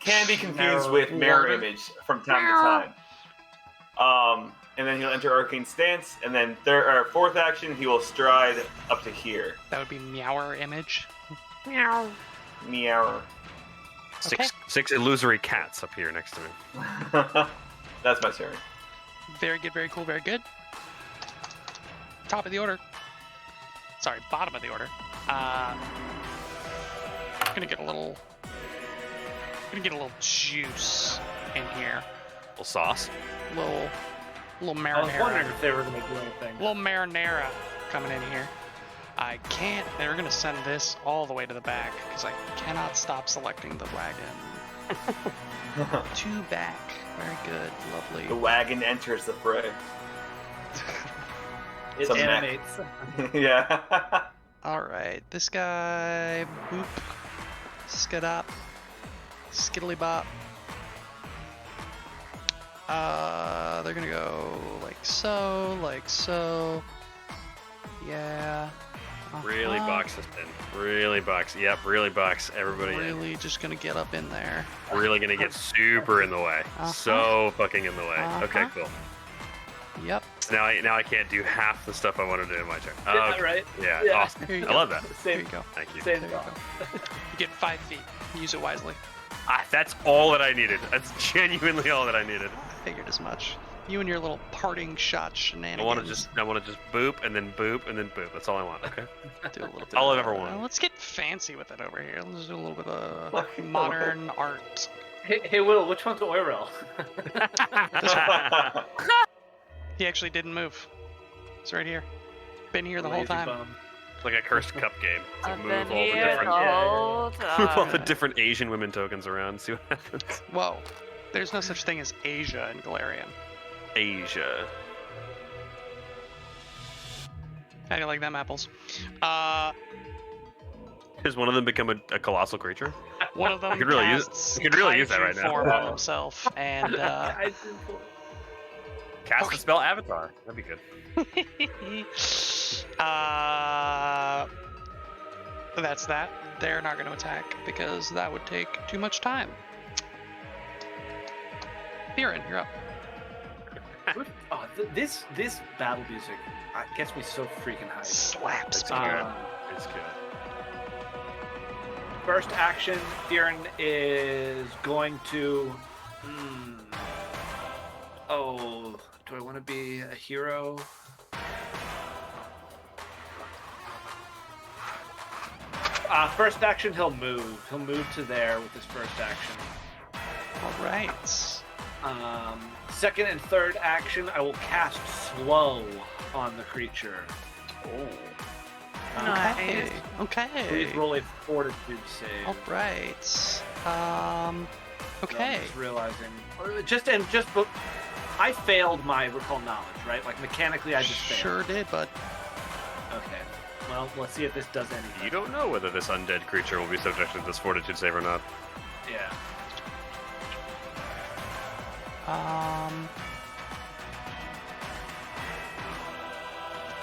[SPEAKER 4] Can be confused
[SPEAKER 5] Mirror
[SPEAKER 4] with Mirror
[SPEAKER 5] Image.
[SPEAKER 4] Image from time to time. And then he'll enter Arcane Stance, and then fourth action, he will stride up to here.
[SPEAKER 1] That would be meower image.
[SPEAKER 4] Meow.
[SPEAKER 2] Six illusory cats up here next to me.
[SPEAKER 4] That's my turn.
[SPEAKER 1] Very good, very cool, very good. Top of the order. Sorry, bottom of the order. Gonna get a little juice in here.
[SPEAKER 2] Little sauce.
[SPEAKER 1] Little
[SPEAKER 5] I was
[SPEAKER 1] marinara.
[SPEAKER 5] wondering if they were going to do anything.
[SPEAKER 1] Little marinara coming in here. I can't. They're gonna send this all the way to the back because I cannot stop selecting the wagon. 2 back. Very good. Lovely.
[SPEAKER 4] The wagon enters the fray.
[SPEAKER 5] It
[SPEAKER 4] Some mech.
[SPEAKER 5] animates.
[SPEAKER 4] Yeah.
[SPEAKER 1] All right. This guy. Boop. Skidop. Skiddly bop. They're gonna go like so, like so. Yeah.
[SPEAKER 2] Really
[SPEAKER 1] Uh-huh.
[SPEAKER 2] box this in. Really box. Yep, really box everybody in.
[SPEAKER 1] Really just gonna get up in there.
[SPEAKER 2] Really gonna get super in the way.
[SPEAKER 1] Uh-huh.
[SPEAKER 2] So fucking in the way. Okay,
[SPEAKER 1] Uh-huh.
[SPEAKER 2] cool.
[SPEAKER 1] Yep.
[SPEAKER 2] So now I can't do half the stuff I want to do in my turn.
[SPEAKER 5] Yeah,
[SPEAKER 2] Okay.
[SPEAKER 5] right?
[SPEAKER 2] Yeah,
[SPEAKER 5] Yeah.
[SPEAKER 2] awesome.
[SPEAKER 1] Here you
[SPEAKER 2] I
[SPEAKER 1] go.
[SPEAKER 2] love that.
[SPEAKER 1] There
[SPEAKER 5] Same,
[SPEAKER 1] you go.
[SPEAKER 2] Thank you.
[SPEAKER 5] same
[SPEAKER 1] There you
[SPEAKER 5] thought.
[SPEAKER 1] You get 5 feet. Use it wisely.
[SPEAKER 2] That's all that I needed. That's genuinely all that I needed.
[SPEAKER 1] Figured as much. You and your little parting shot shenanigans.
[SPEAKER 2] I want to just boop and then boop and then boop. That's all I want. Okay.
[SPEAKER 1] do a little bit.
[SPEAKER 2] all I've
[SPEAKER 1] of-
[SPEAKER 2] ever wanted.
[SPEAKER 1] Let's get fancy with it over here. Let's do a little bit of modern art.
[SPEAKER 5] Hey, Will, which one's Oirel?
[SPEAKER 1] He actually didn't move. It's right here. Been here the whole
[SPEAKER 5] Lazy
[SPEAKER 1] time.
[SPEAKER 5] bum.
[SPEAKER 2] It's like a cursed cup game. To
[SPEAKER 3] I've
[SPEAKER 2] move
[SPEAKER 3] been
[SPEAKER 2] all the
[SPEAKER 3] here
[SPEAKER 2] different
[SPEAKER 3] the
[SPEAKER 5] Yeah.
[SPEAKER 3] whole
[SPEAKER 2] move all the
[SPEAKER 3] time.
[SPEAKER 2] different Asian women tokens around. See what happens.
[SPEAKER 1] Whoa. There's no such thing as Asia in Galarian.
[SPEAKER 2] Asia.
[SPEAKER 1] How do you like them apples?
[SPEAKER 2] Does one of them become a colossal creature?
[SPEAKER 1] One of them
[SPEAKER 2] I could really use-
[SPEAKER 1] casts
[SPEAKER 2] I could really use that
[SPEAKER 1] kaiju
[SPEAKER 2] right now.
[SPEAKER 1] form on himself, and
[SPEAKER 2] Cast
[SPEAKER 1] Okay.
[SPEAKER 2] the spell Avatar. That'd be good.
[SPEAKER 1] that's that. They're not going to attack because that would take too much time. Theron, you're up.
[SPEAKER 5] Oh, this battle music gets me so freaking hyped.
[SPEAKER 1] Slaps.
[SPEAKER 2] It's
[SPEAKER 1] me.
[SPEAKER 2] good. It's good.
[SPEAKER 5] First action, Theron is going to. Oh, do I want to be a hero? First action, he'll move. He'll move to there with his first action.
[SPEAKER 1] All right.
[SPEAKER 5] Second and third action, I will cast slow on the creature.
[SPEAKER 2] Oh.
[SPEAKER 1] Okay. Okay.
[SPEAKER 5] Please roll a fortitude save.
[SPEAKER 1] All right.
[SPEAKER 5] So
[SPEAKER 1] Okay.
[SPEAKER 5] I'm just realizing, I failed my recall knowledge, right? Like mechanically, I just failed.
[SPEAKER 1] Sure did, but
[SPEAKER 5] Okay. Well, let's see if this does anything.
[SPEAKER 2] You don't know whether this undead creature will be subject to this fortitude save or not.
[SPEAKER 5] Yeah.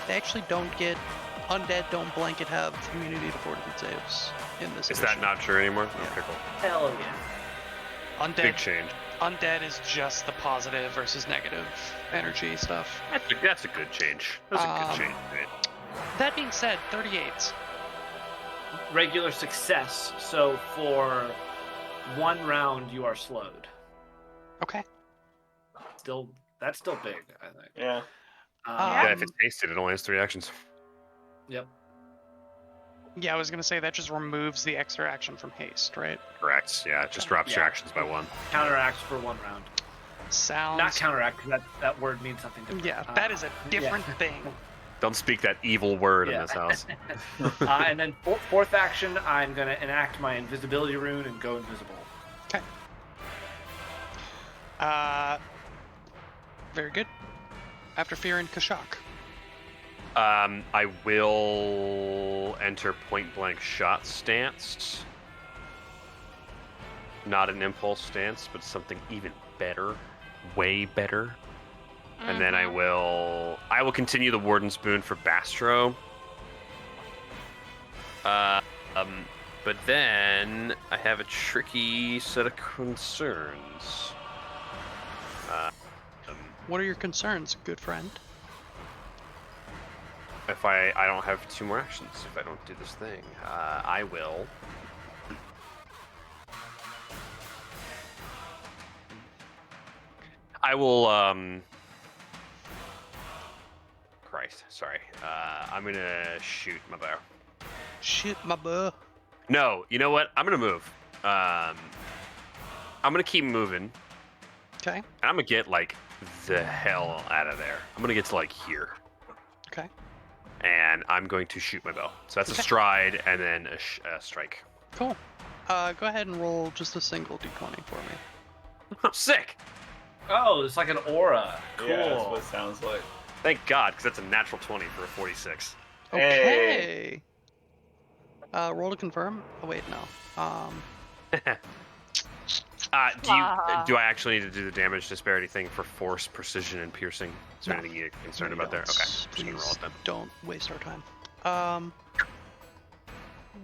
[SPEAKER 1] They actually don't get undead. Don't blanket have immunity to fortitude saves in this.
[SPEAKER 2] Is
[SPEAKER 1] edition.
[SPEAKER 2] that not true anymore?
[SPEAKER 1] Yeah.
[SPEAKER 2] Okay, cool.
[SPEAKER 5] Hell yeah.
[SPEAKER 1] Undead?
[SPEAKER 2] Big change.
[SPEAKER 1] Undead is just the positive versus negative energy stuff.
[SPEAKER 2] That's a good change. That's a good change. Right?
[SPEAKER 1] That being said, 38.
[SPEAKER 5] Regular success. So for one round, you are slowed.
[SPEAKER 1] Okay.
[SPEAKER 5] That's still big, I think.
[SPEAKER 4] Yeah.
[SPEAKER 2] Yeah, if it's hasted, it only has 3 actions.
[SPEAKER 5] Yep.
[SPEAKER 1] Yeah, I was gonna say that just removes the extra action from haste, right?
[SPEAKER 2] Correct. Yeah, it just drops your
[SPEAKER 5] Yeah.
[SPEAKER 2] actions by 1.
[SPEAKER 5] Counteracts for one round.
[SPEAKER 1] Sounds.
[SPEAKER 5] Not counteract, 'cause that word means something different.
[SPEAKER 1] Yeah, that is a different thing.
[SPEAKER 2] Don't speak that evil word in
[SPEAKER 5] Yeah.
[SPEAKER 2] this house.
[SPEAKER 5] And then fourth action, I'm going to enact my invisibility rune and go invisible.
[SPEAKER 1] Okay. Very good. After Fear and Kashak.
[SPEAKER 2] I will enter point blank shot stance. Not an impulse stance, but something even better, way better. And then I will continue the Warden's Boon for Bastro. But then I have a tricky set of concerns.
[SPEAKER 1] What are your concerns, good friend?
[SPEAKER 2] If I don't have 2 more actions, if I don't do this thing, I will. I will, Christ, sorry. I'm gonna shoot my bow.
[SPEAKER 1] Shit, my buh.
[SPEAKER 2] No, you know what? I'm gonna move. I'm gonna keep moving.
[SPEAKER 1] Okay.
[SPEAKER 2] And I'm gonna get, like, the hell out of there. I'm gonna get to, like, here.
[SPEAKER 1] Okay.
[SPEAKER 2] and I'm going to shoot my bow. So that's a
[SPEAKER 1] Okay.
[SPEAKER 2] stride and then a strike.
[SPEAKER 1] Cool. Go ahead and roll just a single d20 for me.
[SPEAKER 2] Sick!
[SPEAKER 5] Oh, it's like an aura. Cool.
[SPEAKER 4] Yeah, that's what it sounds like.
[SPEAKER 2] Thank God, because that's a natural 20 for a 46.
[SPEAKER 1] Okay. Roll to confirm. Oh wait, no.
[SPEAKER 2] Do I actually need to do the damage disparity thing for force, precision, and piercing? Is there
[SPEAKER 1] No.
[SPEAKER 2] anything you're concerned
[SPEAKER 1] No,
[SPEAKER 2] about there?
[SPEAKER 1] don't.
[SPEAKER 2] Okay, just gonna roll
[SPEAKER 1] Please
[SPEAKER 2] it then.
[SPEAKER 1] don't waste our time.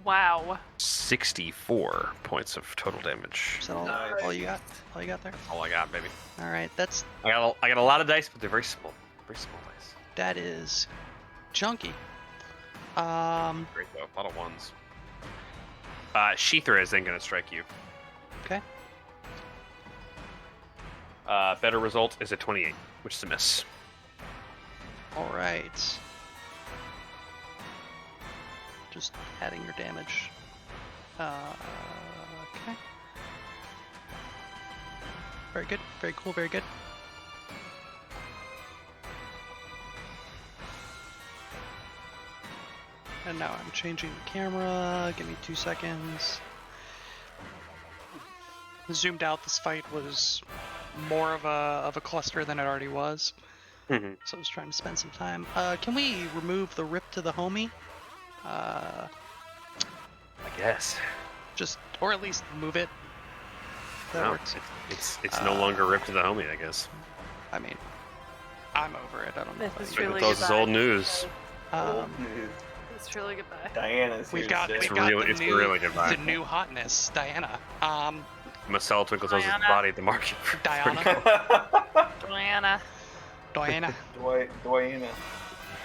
[SPEAKER 3] Wow.
[SPEAKER 2] 64 points of total damage.
[SPEAKER 1] Is that all,
[SPEAKER 4] Nice.
[SPEAKER 1] all you got? All you got there?
[SPEAKER 2] All I got, baby.
[SPEAKER 1] All right. That's
[SPEAKER 2] I got a lot of dice, but they're very small. Very small dice.
[SPEAKER 1] that is chunky.
[SPEAKER 2] Great though. A lot of ones. Sheether is then gonna strike you.
[SPEAKER 1] Okay.
[SPEAKER 2] Better result is a 28, which is a miss.
[SPEAKER 1] All right. Just adding your damage. Okay. Very good. Very cool. Very good. And now I'm changing the camera. Give me 2 seconds. Zoomed out, this fight was more of a cluster than it already was.
[SPEAKER 2] Mhm.
[SPEAKER 1] So I was trying to spend some time. Can we remove the rip to the homie?
[SPEAKER 2] I guess.
[SPEAKER 1] Just, or at least move it. That
[SPEAKER 2] No,
[SPEAKER 1] works.
[SPEAKER 2] It's no longer ripped to the homie, I guess.
[SPEAKER 1] I mean, I'm over it. I don't know.
[SPEAKER 3] This
[SPEAKER 1] about
[SPEAKER 3] is
[SPEAKER 1] you.
[SPEAKER 3] really
[SPEAKER 2] Those is
[SPEAKER 3] goodbye.
[SPEAKER 2] old news.
[SPEAKER 4] Old news.
[SPEAKER 3] It's truly goodbye.
[SPEAKER 4] Diana's
[SPEAKER 1] We've
[SPEAKER 4] here
[SPEAKER 1] got,
[SPEAKER 4] to
[SPEAKER 1] we've
[SPEAKER 4] stay.
[SPEAKER 1] got
[SPEAKER 2] really-
[SPEAKER 1] the
[SPEAKER 2] it's
[SPEAKER 1] new,
[SPEAKER 2] really goodbye.
[SPEAKER 1] the new hotness, Diana.
[SPEAKER 2] I'm gonna sell Twinkle Toes'
[SPEAKER 3] Diana.
[SPEAKER 2] body at the market. for-
[SPEAKER 1] Diana.
[SPEAKER 3] Joanna.
[SPEAKER 1] Diana.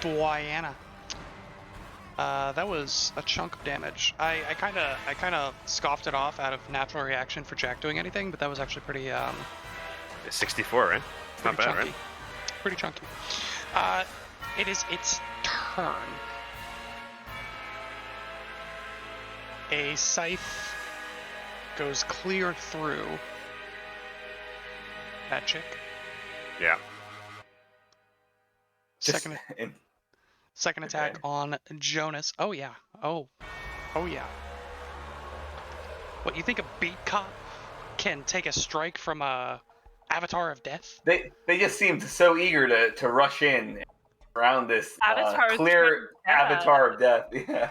[SPEAKER 4] Diana.
[SPEAKER 1] That was a chunk of damage. I kind of scoffed it off out of natural reaction for Jack doing anything, but that was actually pretty
[SPEAKER 2] 64, right? It's not
[SPEAKER 1] pretty
[SPEAKER 2] bad,
[SPEAKER 1] chunky.
[SPEAKER 2] right?
[SPEAKER 1] Pretty chunky. It is its turn. A scythe goes clear through that chick.
[SPEAKER 2] Yeah.
[SPEAKER 4] Just
[SPEAKER 1] Second
[SPEAKER 4] in-
[SPEAKER 1] second attack
[SPEAKER 4] Okay.
[SPEAKER 1] on Jonas. Oh yeah. Oh yeah. What, you think a beat cop can take a strike from a Avatar of Death?
[SPEAKER 4] They just seemed so eager to rush in around this
[SPEAKER 3] Avatar's
[SPEAKER 4] clear
[SPEAKER 3] pretty bad.
[SPEAKER 4] avatar of death. Yeah.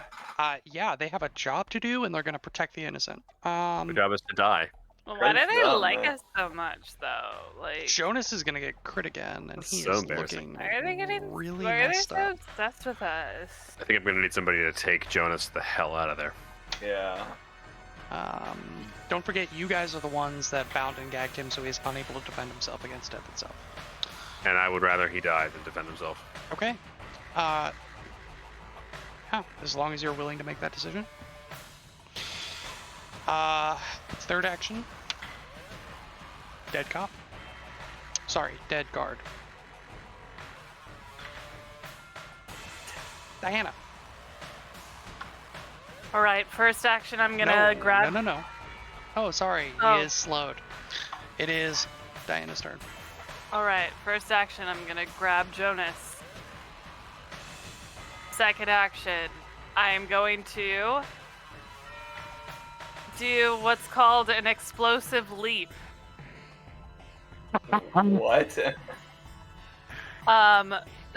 [SPEAKER 1] Yeah, they have a job to do, and they're gonna protect the innocent.
[SPEAKER 2] The job is to die.
[SPEAKER 3] Well, why do
[SPEAKER 4] Good
[SPEAKER 3] they
[SPEAKER 4] job,
[SPEAKER 3] like
[SPEAKER 4] man.
[SPEAKER 3] us so much, though? Like,
[SPEAKER 1] Jonas is gonna get crit again, and
[SPEAKER 2] That's
[SPEAKER 1] he
[SPEAKER 2] so
[SPEAKER 1] is
[SPEAKER 2] embarrassing.
[SPEAKER 1] looking
[SPEAKER 3] why are they getting?
[SPEAKER 1] really
[SPEAKER 3] why are they
[SPEAKER 1] messed
[SPEAKER 3] so
[SPEAKER 1] up.
[SPEAKER 3] obsessed with us?
[SPEAKER 2] I think I'm gonna need somebody to take Jonas the hell out of there.
[SPEAKER 4] Yeah.
[SPEAKER 1] Don't forget, you guys are the ones that bound and gagged him, so he is unable to defend himself against death itself.
[SPEAKER 2] And I would rather he die than defend himself.
[SPEAKER 1] Okay. As long as you're willing to make that decision. Third action. Dead cop. Sorry, dead guard. Diana.
[SPEAKER 3] All right, first action, I'm gonna
[SPEAKER 1] No,
[SPEAKER 3] grab.
[SPEAKER 1] No. Oh, sorry.
[SPEAKER 3] Oh.
[SPEAKER 1] He is slowed. It is Diana's turn.
[SPEAKER 3] All right, first action, I'm gonna grab Jonas. Second action, I am going to do what's called an explosive leap.
[SPEAKER 4] What?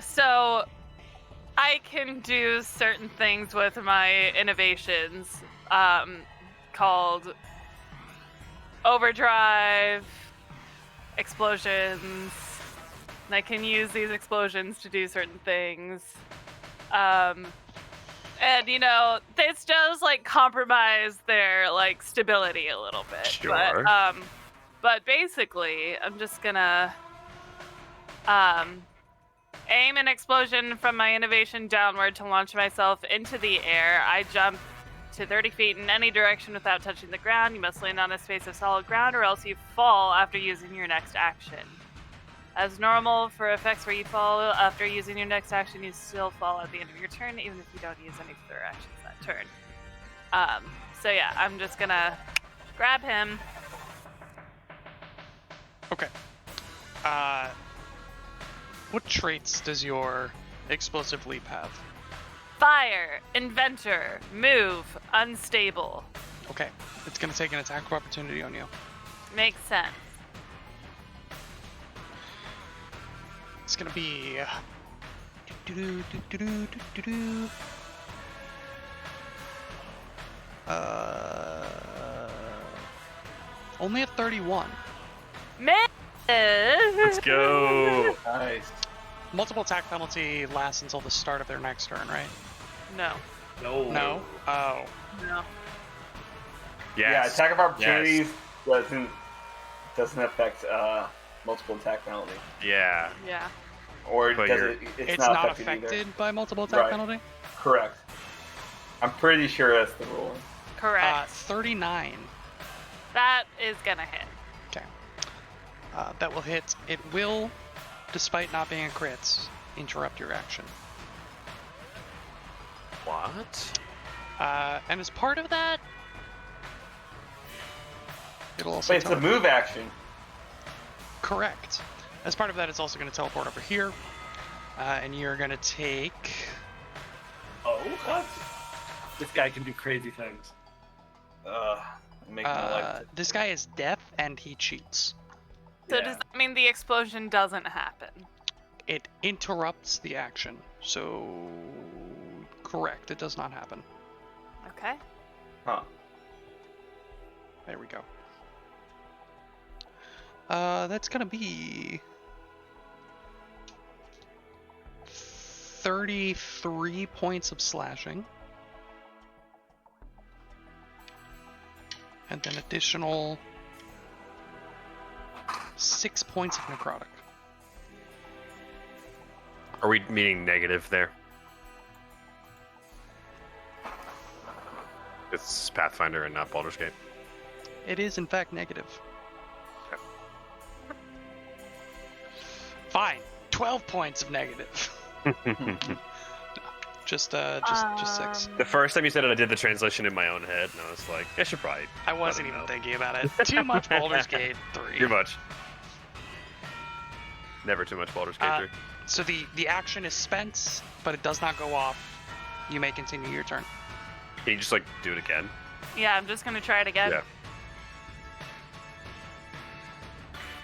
[SPEAKER 3] So I can do certain things with my innovations, called overdrive, explosions, and I can use these explosions to do certain things. And you know, this does like compromise their like stability a little bit.
[SPEAKER 2] Sure.
[SPEAKER 3] But basically, I'm just gonna aim an explosion from my innovation downward to launch myself into the air. I jump to 30 feet in any direction without touching the ground. You must land on a space of solid ground, or else you fall after using your next action. As normal, for effects where you fall after using your next action, you still fall at the end of your turn, even if you don't use any further actions that turn. So yeah, I'm just gonna grab him.
[SPEAKER 1] Okay. What traits does your explosive leap have?
[SPEAKER 3] Fire, inventor, move, unstable.
[SPEAKER 1] Okay, it's gonna take an attack of opportunity on you.
[SPEAKER 3] Makes sense.
[SPEAKER 1] It's gonna be. Only a 31.
[SPEAKER 3] Man.
[SPEAKER 2] Let's go.
[SPEAKER 4] Nice.
[SPEAKER 1] Multiple attack penalty lasts until the start of their next turn, right?
[SPEAKER 3] No.
[SPEAKER 5] No.
[SPEAKER 1] No. Oh.
[SPEAKER 3] No.
[SPEAKER 2] Yes.
[SPEAKER 4] Yeah, attack of opportunities
[SPEAKER 2] Yes.
[SPEAKER 4] doesn't affect multiple attack penalty,
[SPEAKER 2] Yeah.
[SPEAKER 3] Yeah.
[SPEAKER 4] or
[SPEAKER 2] But
[SPEAKER 4] does
[SPEAKER 2] you're-
[SPEAKER 4] it?
[SPEAKER 1] It's not
[SPEAKER 4] affected
[SPEAKER 1] affected
[SPEAKER 4] either.
[SPEAKER 1] by multiple attack
[SPEAKER 4] Right.
[SPEAKER 1] penalty.
[SPEAKER 4] Correct. I'm pretty sure that's the rule.
[SPEAKER 3] Correct.
[SPEAKER 1] 39.
[SPEAKER 3] That is gonna hit.
[SPEAKER 1] Okay. That will hit. It will, despite not being a crit, interrupt your action.
[SPEAKER 2] What?
[SPEAKER 1] And as part of that, it'll also
[SPEAKER 4] Wait, it's a
[SPEAKER 1] teleport.
[SPEAKER 4] move action.
[SPEAKER 1] Correct. As part of that, it's also going to teleport over here, and you're going to take.
[SPEAKER 5] Oh, what? This guy can do crazy things.
[SPEAKER 4] Make my life.
[SPEAKER 1] This guy is deaf and he cheats.
[SPEAKER 3] So
[SPEAKER 4] Yeah.
[SPEAKER 3] does that mean the explosion doesn't happen?
[SPEAKER 1] It interrupts the action, so correct. It does not happen.
[SPEAKER 3] Okay.
[SPEAKER 4] Huh.
[SPEAKER 1] There we go. That's gonna be 33 points of slashing. And then additional 6 points of necrotic.
[SPEAKER 2] Are we meaning negative there? It's Pathfinder and not Baldur's Gate.
[SPEAKER 1] It is in fact negative. Fine. 12 points of negative. Just 6.
[SPEAKER 2] The first time you said it, I did the translation in my own head, and I was like, I should probably.
[SPEAKER 1] I wasn't
[SPEAKER 2] I don't
[SPEAKER 1] even
[SPEAKER 2] know.
[SPEAKER 1] thinking about it. Too much Baldur's Gate 3.
[SPEAKER 2] Too much. Never too much Baldur's Gate 3.
[SPEAKER 1] So the action is spent, but it does not go off. You may continue your turn.
[SPEAKER 2] Can you just like do it again?
[SPEAKER 3] Yeah, I'm just gonna try it again.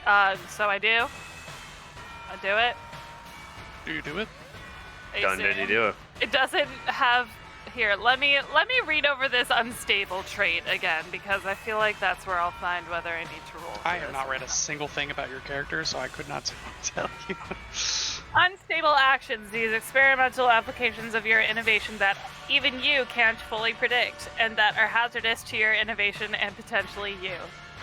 [SPEAKER 2] Yeah.
[SPEAKER 3] So I do. I do it.
[SPEAKER 1] Do you do it?
[SPEAKER 3] Are
[SPEAKER 2] Done. Did you
[SPEAKER 3] serious?
[SPEAKER 2] do it?
[SPEAKER 3] It doesn't have. Here, let me read over this unstable trait again because I feel like that's where I'll find whether I need to roll. for
[SPEAKER 1] I have
[SPEAKER 3] this
[SPEAKER 1] not
[SPEAKER 3] or
[SPEAKER 1] read a single thing about your character, so I could not tell you.
[SPEAKER 3] Unstable actions, these experimental applications of your innovation that even you can't fully predict, and that are hazardous to your innovation and potentially you.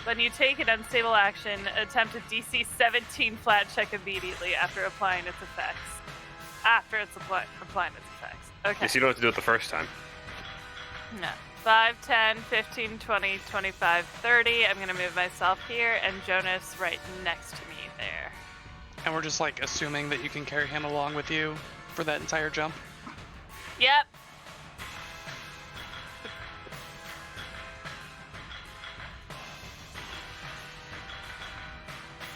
[SPEAKER 3] When you take an unstable action, attempt a DC 17 flat check immediately after applying its effects. After it's applying its effects. Okay.
[SPEAKER 2] Yes, you don't have to do it the first time.
[SPEAKER 3] No. 5, 10, 15, 20, 25, 30. I'm going to move myself here, and Jonas right next to me there.
[SPEAKER 1] And we're just like assuming that you can carry him along with you for that entire jump.
[SPEAKER 3] Yep.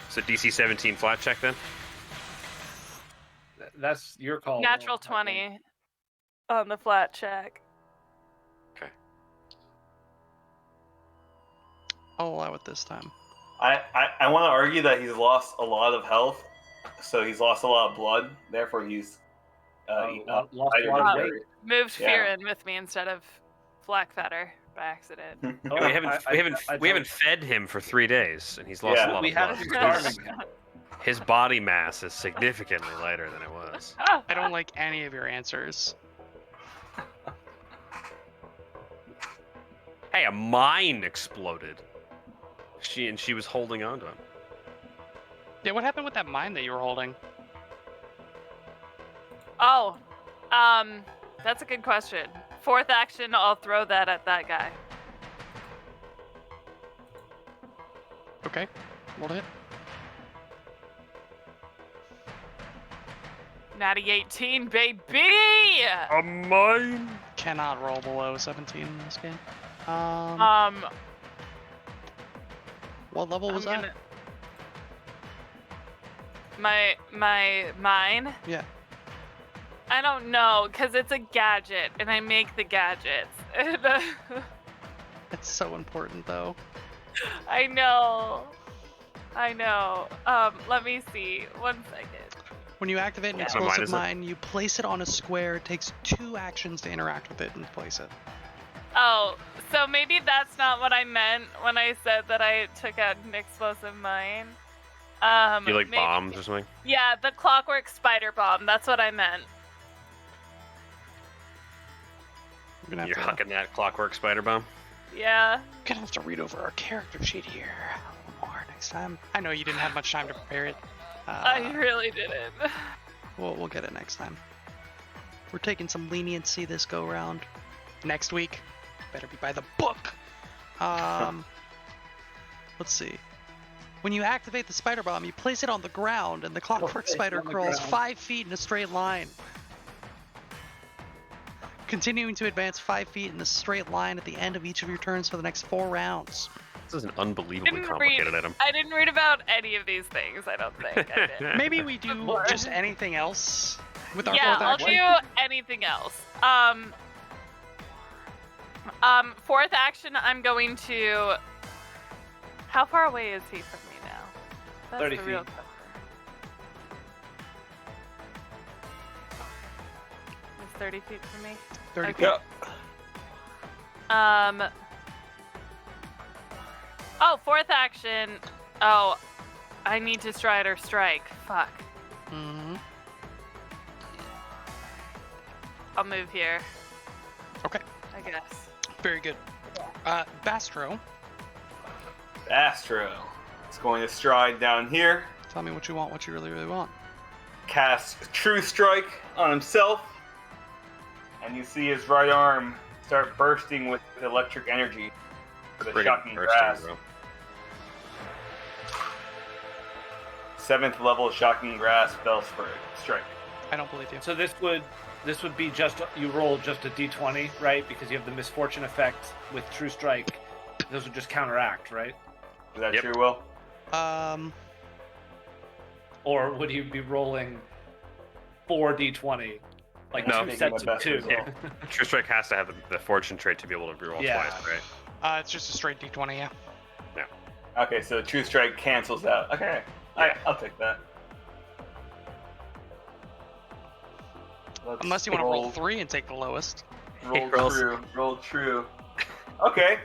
[SPEAKER 2] So DC 17 flat check then?
[SPEAKER 5] That's your call.
[SPEAKER 3] Natural
[SPEAKER 5] I think.
[SPEAKER 3] 20 on the flat check.
[SPEAKER 2] Okay.
[SPEAKER 1] I'll allow it this time.
[SPEAKER 4] I want to argue that he's lost a lot of health, so he's lost a lot of blood. Therefore, he's
[SPEAKER 5] Lost a lot
[SPEAKER 3] of
[SPEAKER 4] weight.
[SPEAKER 3] Moved
[SPEAKER 4] Yeah.
[SPEAKER 3] Fear in with me instead of Blackfetter by accident.
[SPEAKER 5] Oh,
[SPEAKER 2] we haven't
[SPEAKER 5] I-
[SPEAKER 2] we haven't
[SPEAKER 5] I
[SPEAKER 2] we haven't
[SPEAKER 5] told-
[SPEAKER 2] fed him for 3 days, and he's lost
[SPEAKER 4] Yeah.
[SPEAKER 2] a lot
[SPEAKER 5] We
[SPEAKER 2] of
[SPEAKER 5] had
[SPEAKER 2] blood.
[SPEAKER 5] him starving him.
[SPEAKER 2] His body mass is significantly lighter than it was.
[SPEAKER 1] I don't like any of your answers.
[SPEAKER 2] Hey, a mine exploded. She was holding on to him.
[SPEAKER 1] Yeah, what happened with that mine that you were holding?
[SPEAKER 3] Oh, that's a good question. Fourth action, I'll throw that at that guy.
[SPEAKER 1] Okay, roll to hit.
[SPEAKER 3] Natty 18, baby!
[SPEAKER 2] A mine.
[SPEAKER 1] Cannot roll below 17 in this game. What level was
[SPEAKER 3] I'm
[SPEAKER 1] that?
[SPEAKER 3] gonna- My mine.
[SPEAKER 1] Yeah.
[SPEAKER 3] I don't know, because it's a gadget, and I make the gadgets. And,
[SPEAKER 1] It's so important, though.
[SPEAKER 3] I know. Let me see. 1 second.
[SPEAKER 1] When you activate an
[SPEAKER 2] What mine
[SPEAKER 1] explosive
[SPEAKER 2] is it?
[SPEAKER 1] mine, you place it on a square. It takes 2 actions to interact with it and place it.
[SPEAKER 3] Oh, so maybe that's not what I meant when I said that I took out an explosive mine.
[SPEAKER 2] You like
[SPEAKER 3] maybe-
[SPEAKER 2] bombs or something?
[SPEAKER 3] Yeah, the clockwork spider bomb. That's what I meant.
[SPEAKER 1] We're gonna have
[SPEAKER 2] You're
[SPEAKER 1] to,
[SPEAKER 2] hucking that clockwork spider bomb?
[SPEAKER 3] Yeah.
[SPEAKER 1] gonna have to read over our character sheet here more next time. I know you didn't have much time to prepare it.
[SPEAKER 3] I really didn't.
[SPEAKER 1] We'll get it next time. We're taking some leniency this go round. Next week, better be by the book. Let's see. When you activate the spider bomb, you place it on the ground, and the clockwork
[SPEAKER 5] place it
[SPEAKER 1] spider
[SPEAKER 5] on the
[SPEAKER 1] crawls
[SPEAKER 5] ground.
[SPEAKER 1] 5 feet in a straight line. Continuing to advance 5 feet in a straight line at the end of each of your turns for the next 4 rounds.
[SPEAKER 2] This is an unbelievably
[SPEAKER 3] Didn't
[SPEAKER 2] complicated
[SPEAKER 3] read.
[SPEAKER 2] item.
[SPEAKER 3] I didn't read about any of these things. I don't think I did.
[SPEAKER 1] Maybe we do
[SPEAKER 3] Before.
[SPEAKER 1] just anything else with our
[SPEAKER 3] Yeah,
[SPEAKER 1] 4th
[SPEAKER 3] I'll
[SPEAKER 1] action.
[SPEAKER 3] do anything else. Fourth action, I'm going to. How far away is he from me now? That's
[SPEAKER 5] 30
[SPEAKER 3] the real
[SPEAKER 5] feet.
[SPEAKER 3] question. He's 30 feet from me.
[SPEAKER 1] 30
[SPEAKER 3] Okay.
[SPEAKER 1] feet.
[SPEAKER 3] Oh, fourth action. Oh, I need to stride or strike. Fuck.
[SPEAKER 1] Mm-hmm.
[SPEAKER 3] I'll move here,
[SPEAKER 1] Okay,
[SPEAKER 3] I guess.
[SPEAKER 1] very good. Bastro,
[SPEAKER 4] Astro is going to stride down here,
[SPEAKER 1] tell me what you want, what you really, really want.
[SPEAKER 4] cast True Strike on himself, and you see his right arm start bursting with electric energy with a
[SPEAKER 2] Friggin'
[SPEAKER 4] shocking
[SPEAKER 2] bursting,
[SPEAKER 4] grasp.
[SPEAKER 2] bro.
[SPEAKER 4] 7th level shocking grasp spell strike.
[SPEAKER 1] I don't believe you.
[SPEAKER 5] So this would be just you roll just a d20, right? Because you have the misfortune effect with True Strike. Those would just counteract, right?
[SPEAKER 4] Is that
[SPEAKER 2] Yep.
[SPEAKER 4] true, Will?
[SPEAKER 5] Or would you be rolling 4d20, like
[SPEAKER 2] No.
[SPEAKER 5] two
[SPEAKER 4] Taking
[SPEAKER 5] sets
[SPEAKER 4] my
[SPEAKER 5] of
[SPEAKER 4] best
[SPEAKER 5] two?
[SPEAKER 4] result.
[SPEAKER 2] True Strike has to have the fortune trait to be able to reroll
[SPEAKER 5] Yeah.
[SPEAKER 2] twice, right?
[SPEAKER 1] It's just a straight d20, yeah.
[SPEAKER 4] Okay, so True Strike cancels out. Okay, I'll take that. Let's
[SPEAKER 1] Unless you want to roll 3 and take the lowest.
[SPEAKER 4] Roll
[SPEAKER 2] Rolls.
[SPEAKER 4] true. Roll true. Okay.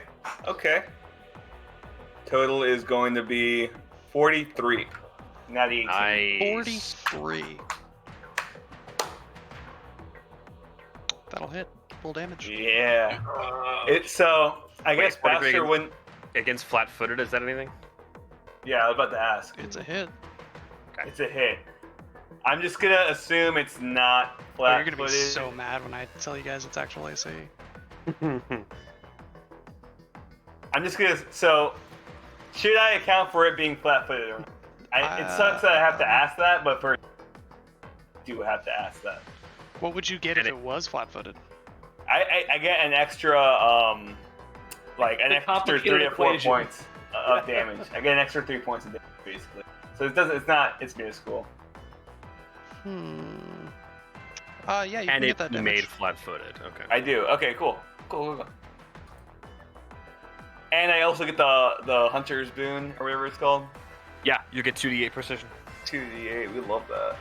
[SPEAKER 4] Total is going to be 43. Not 18.
[SPEAKER 2] Nice.
[SPEAKER 1] 43. That'll hit. Full damage.
[SPEAKER 4] Yeah. So I guess
[SPEAKER 2] 43
[SPEAKER 4] Baxter
[SPEAKER 2] against-
[SPEAKER 4] wouldn't.
[SPEAKER 2] Against flat-footed, is that anything?
[SPEAKER 4] Yeah, I was about to ask.
[SPEAKER 1] It's a hit.
[SPEAKER 4] It's a hit. I'm just gonna assume it's not
[SPEAKER 1] Oh,
[SPEAKER 4] flat
[SPEAKER 1] you're gonna be
[SPEAKER 4] footed.
[SPEAKER 1] so mad when I tell you guys it's actual AC.
[SPEAKER 4] I'm just gonna. So, should I account for it being flat footed or not? It sucks that I have to ask that, but for. Do have to ask that.
[SPEAKER 1] What would you get
[SPEAKER 2] And
[SPEAKER 1] if it was flat-footed?
[SPEAKER 4] I get an extra like an
[SPEAKER 5] The
[SPEAKER 4] extra
[SPEAKER 5] complicated
[SPEAKER 4] 3 or 4
[SPEAKER 5] equation.
[SPEAKER 4] points of damage. I get an extra 3 points of damage basically. So it's minuscule.
[SPEAKER 1] Yeah, you
[SPEAKER 2] and
[SPEAKER 1] can
[SPEAKER 2] it
[SPEAKER 1] get that damage.
[SPEAKER 2] made flat-footed. Okay.
[SPEAKER 4] I do. Okay, cool. And I also get the hunter's boon or whatever it's called.
[SPEAKER 2] Yeah, you get 2d8 precision.
[SPEAKER 4] 2d8. We love that.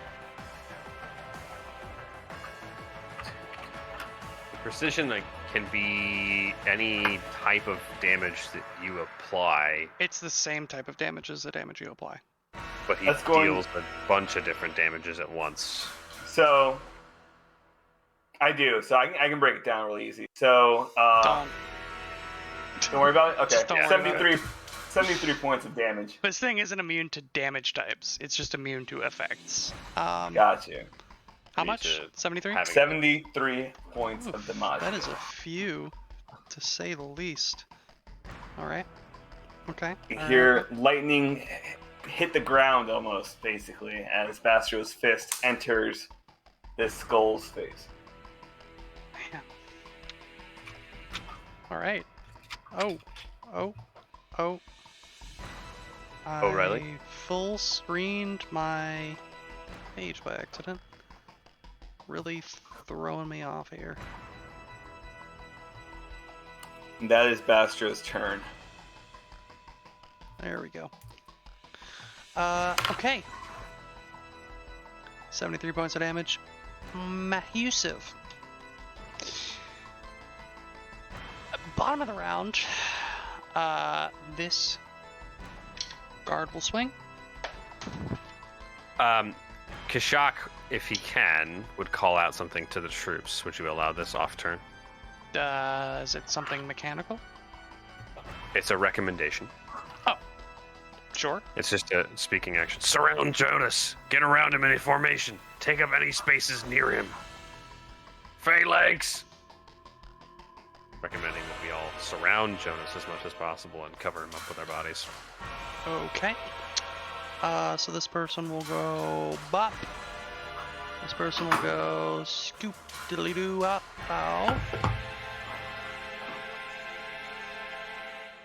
[SPEAKER 2] Precision can be any type of damage that you apply,
[SPEAKER 1] It's the same type of damage as the damage you apply.
[SPEAKER 2] but he
[SPEAKER 4] That's going-
[SPEAKER 2] deals a bunch of different damages at once.
[SPEAKER 4] So I do. So I can break it down really easy. So
[SPEAKER 1] Don't.
[SPEAKER 4] don't worry about it. Okay,
[SPEAKER 1] Just don't worry about
[SPEAKER 4] 73 points of damage.
[SPEAKER 1] This thing isn't immune to damage types. It's just immune to effects. How
[SPEAKER 4] Got you.
[SPEAKER 1] much?
[SPEAKER 2] to
[SPEAKER 1] 73?
[SPEAKER 2] having-
[SPEAKER 4] 73 points of damage.
[SPEAKER 1] That is a few, to say the least. Alright. Okay.
[SPEAKER 4] You
[SPEAKER 1] alright.
[SPEAKER 4] hear lightning hit the ground almost, basically, as Bastro's fist enters this skull's face.
[SPEAKER 1] Man. Alright. Oh.
[SPEAKER 2] Riley?
[SPEAKER 1] I full screened my page by accident. really throwing me off here.
[SPEAKER 4] That is Bastro's turn.
[SPEAKER 1] There we go. Okay. 73 points of damage. Mahusive. Bottom of the round. This guard will swing.
[SPEAKER 2] Kashak, if he can, would call out something to the troops. Would you allow this off turn?
[SPEAKER 1] Is it something mechanical?
[SPEAKER 2] It's a recommendation.
[SPEAKER 1] Sure.
[SPEAKER 2] It's just a speaking action. Surround Jonas. Get around him in a formation. Take up any spaces near him. Phalanx. Recommending that we all surround Jonas as much as possible and cover him up with our bodies.
[SPEAKER 1] Okay. So this person will go bop. This person will go scoop diddly doo up. Ow.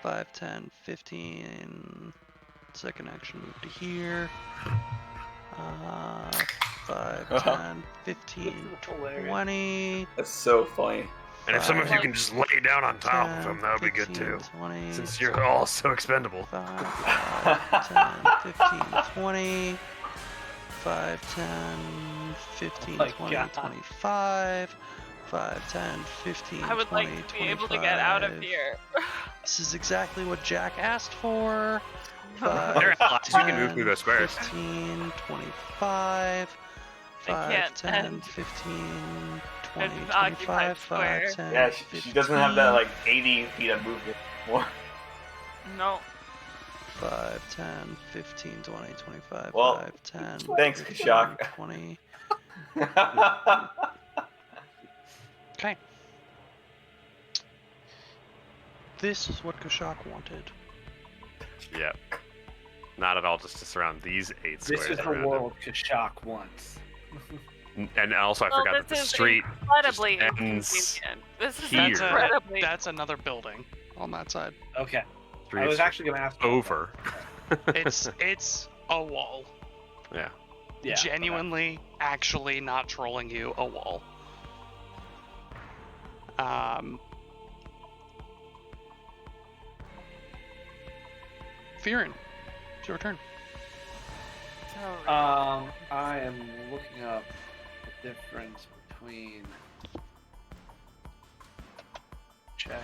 [SPEAKER 1] 5, 10, 15. Second action move to here. 5, 10, 15, 20.
[SPEAKER 4] That's so funny.
[SPEAKER 2] And if some of you
[SPEAKER 3] Like-
[SPEAKER 2] can just lay down on top of him, that would be good
[SPEAKER 1] 15,
[SPEAKER 2] too.
[SPEAKER 1] 20,
[SPEAKER 2] Since you're all so expendable.
[SPEAKER 1] 5, 10, 15, 20. 5, 10, 15,
[SPEAKER 5] my
[SPEAKER 1] 20,
[SPEAKER 5] God.
[SPEAKER 1] 25. 5, 10, 15,
[SPEAKER 3] I would
[SPEAKER 1] 20,
[SPEAKER 3] like to be able to get out of
[SPEAKER 1] 25.
[SPEAKER 3] here.
[SPEAKER 1] This is exactly what Jack asked for. 5,
[SPEAKER 2] They're allies. You can move
[SPEAKER 1] 10,
[SPEAKER 2] through those squares.
[SPEAKER 1] 15, 25. 5,
[SPEAKER 3] can't
[SPEAKER 1] 10,
[SPEAKER 3] end
[SPEAKER 1] 15, 20,
[SPEAKER 3] an occupied
[SPEAKER 1] 25.
[SPEAKER 3] square.
[SPEAKER 1] 5, 10,
[SPEAKER 4] Yeah, she doesn't have that
[SPEAKER 1] 15.
[SPEAKER 4] like 80 feet of movement anymore.
[SPEAKER 3] No.
[SPEAKER 1] 5, 10, 15, 20, 25,
[SPEAKER 4] Well,
[SPEAKER 1] 5, 10,
[SPEAKER 4] thanks,
[SPEAKER 1] 15,
[SPEAKER 4] Kashak.
[SPEAKER 1] 20. Okay. This is what Kashak wanted.
[SPEAKER 2] Yeah. Not at all just to surround these 8
[SPEAKER 5] This
[SPEAKER 2] squares
[SPEAKER 5] is the
[SPEAKER 2] around him.
[SPEAKER 5] world Kashak wants.
[SPEAKER 2] And also I
[SPEAKER 3] Well,
[SPEAKER 2] forgot that the
[SPEAKER 3] this is
[SPEAKER 2] street
[SPEAKER 3] Incredibly
[SPEAKER 2] just ends
[SPEAKER 3] inconvenient. This is
[SPEAKER 2] here.
[SPEAKER 3] incredibly.
[SPEAKER 1] That's another building on that side.
[SPEAKER 5] Okay.
[SPEAKER 2] street
[SPEAKER 5] I was
[SPEAKER 2] is
[SPEAKER 5] actually going to ask about
[SPEAKER 2] over.
[SPEAKER 1] It's a wall.
[SPEAKER 2] Yeah.
[SPEAKER 5] that. Yeah.
[SPEAKER 1] Genuinely, actually not trolling you, a wall. Fearin, it's your turn.
[SPEAKER 5] I am looking up the difference between checks.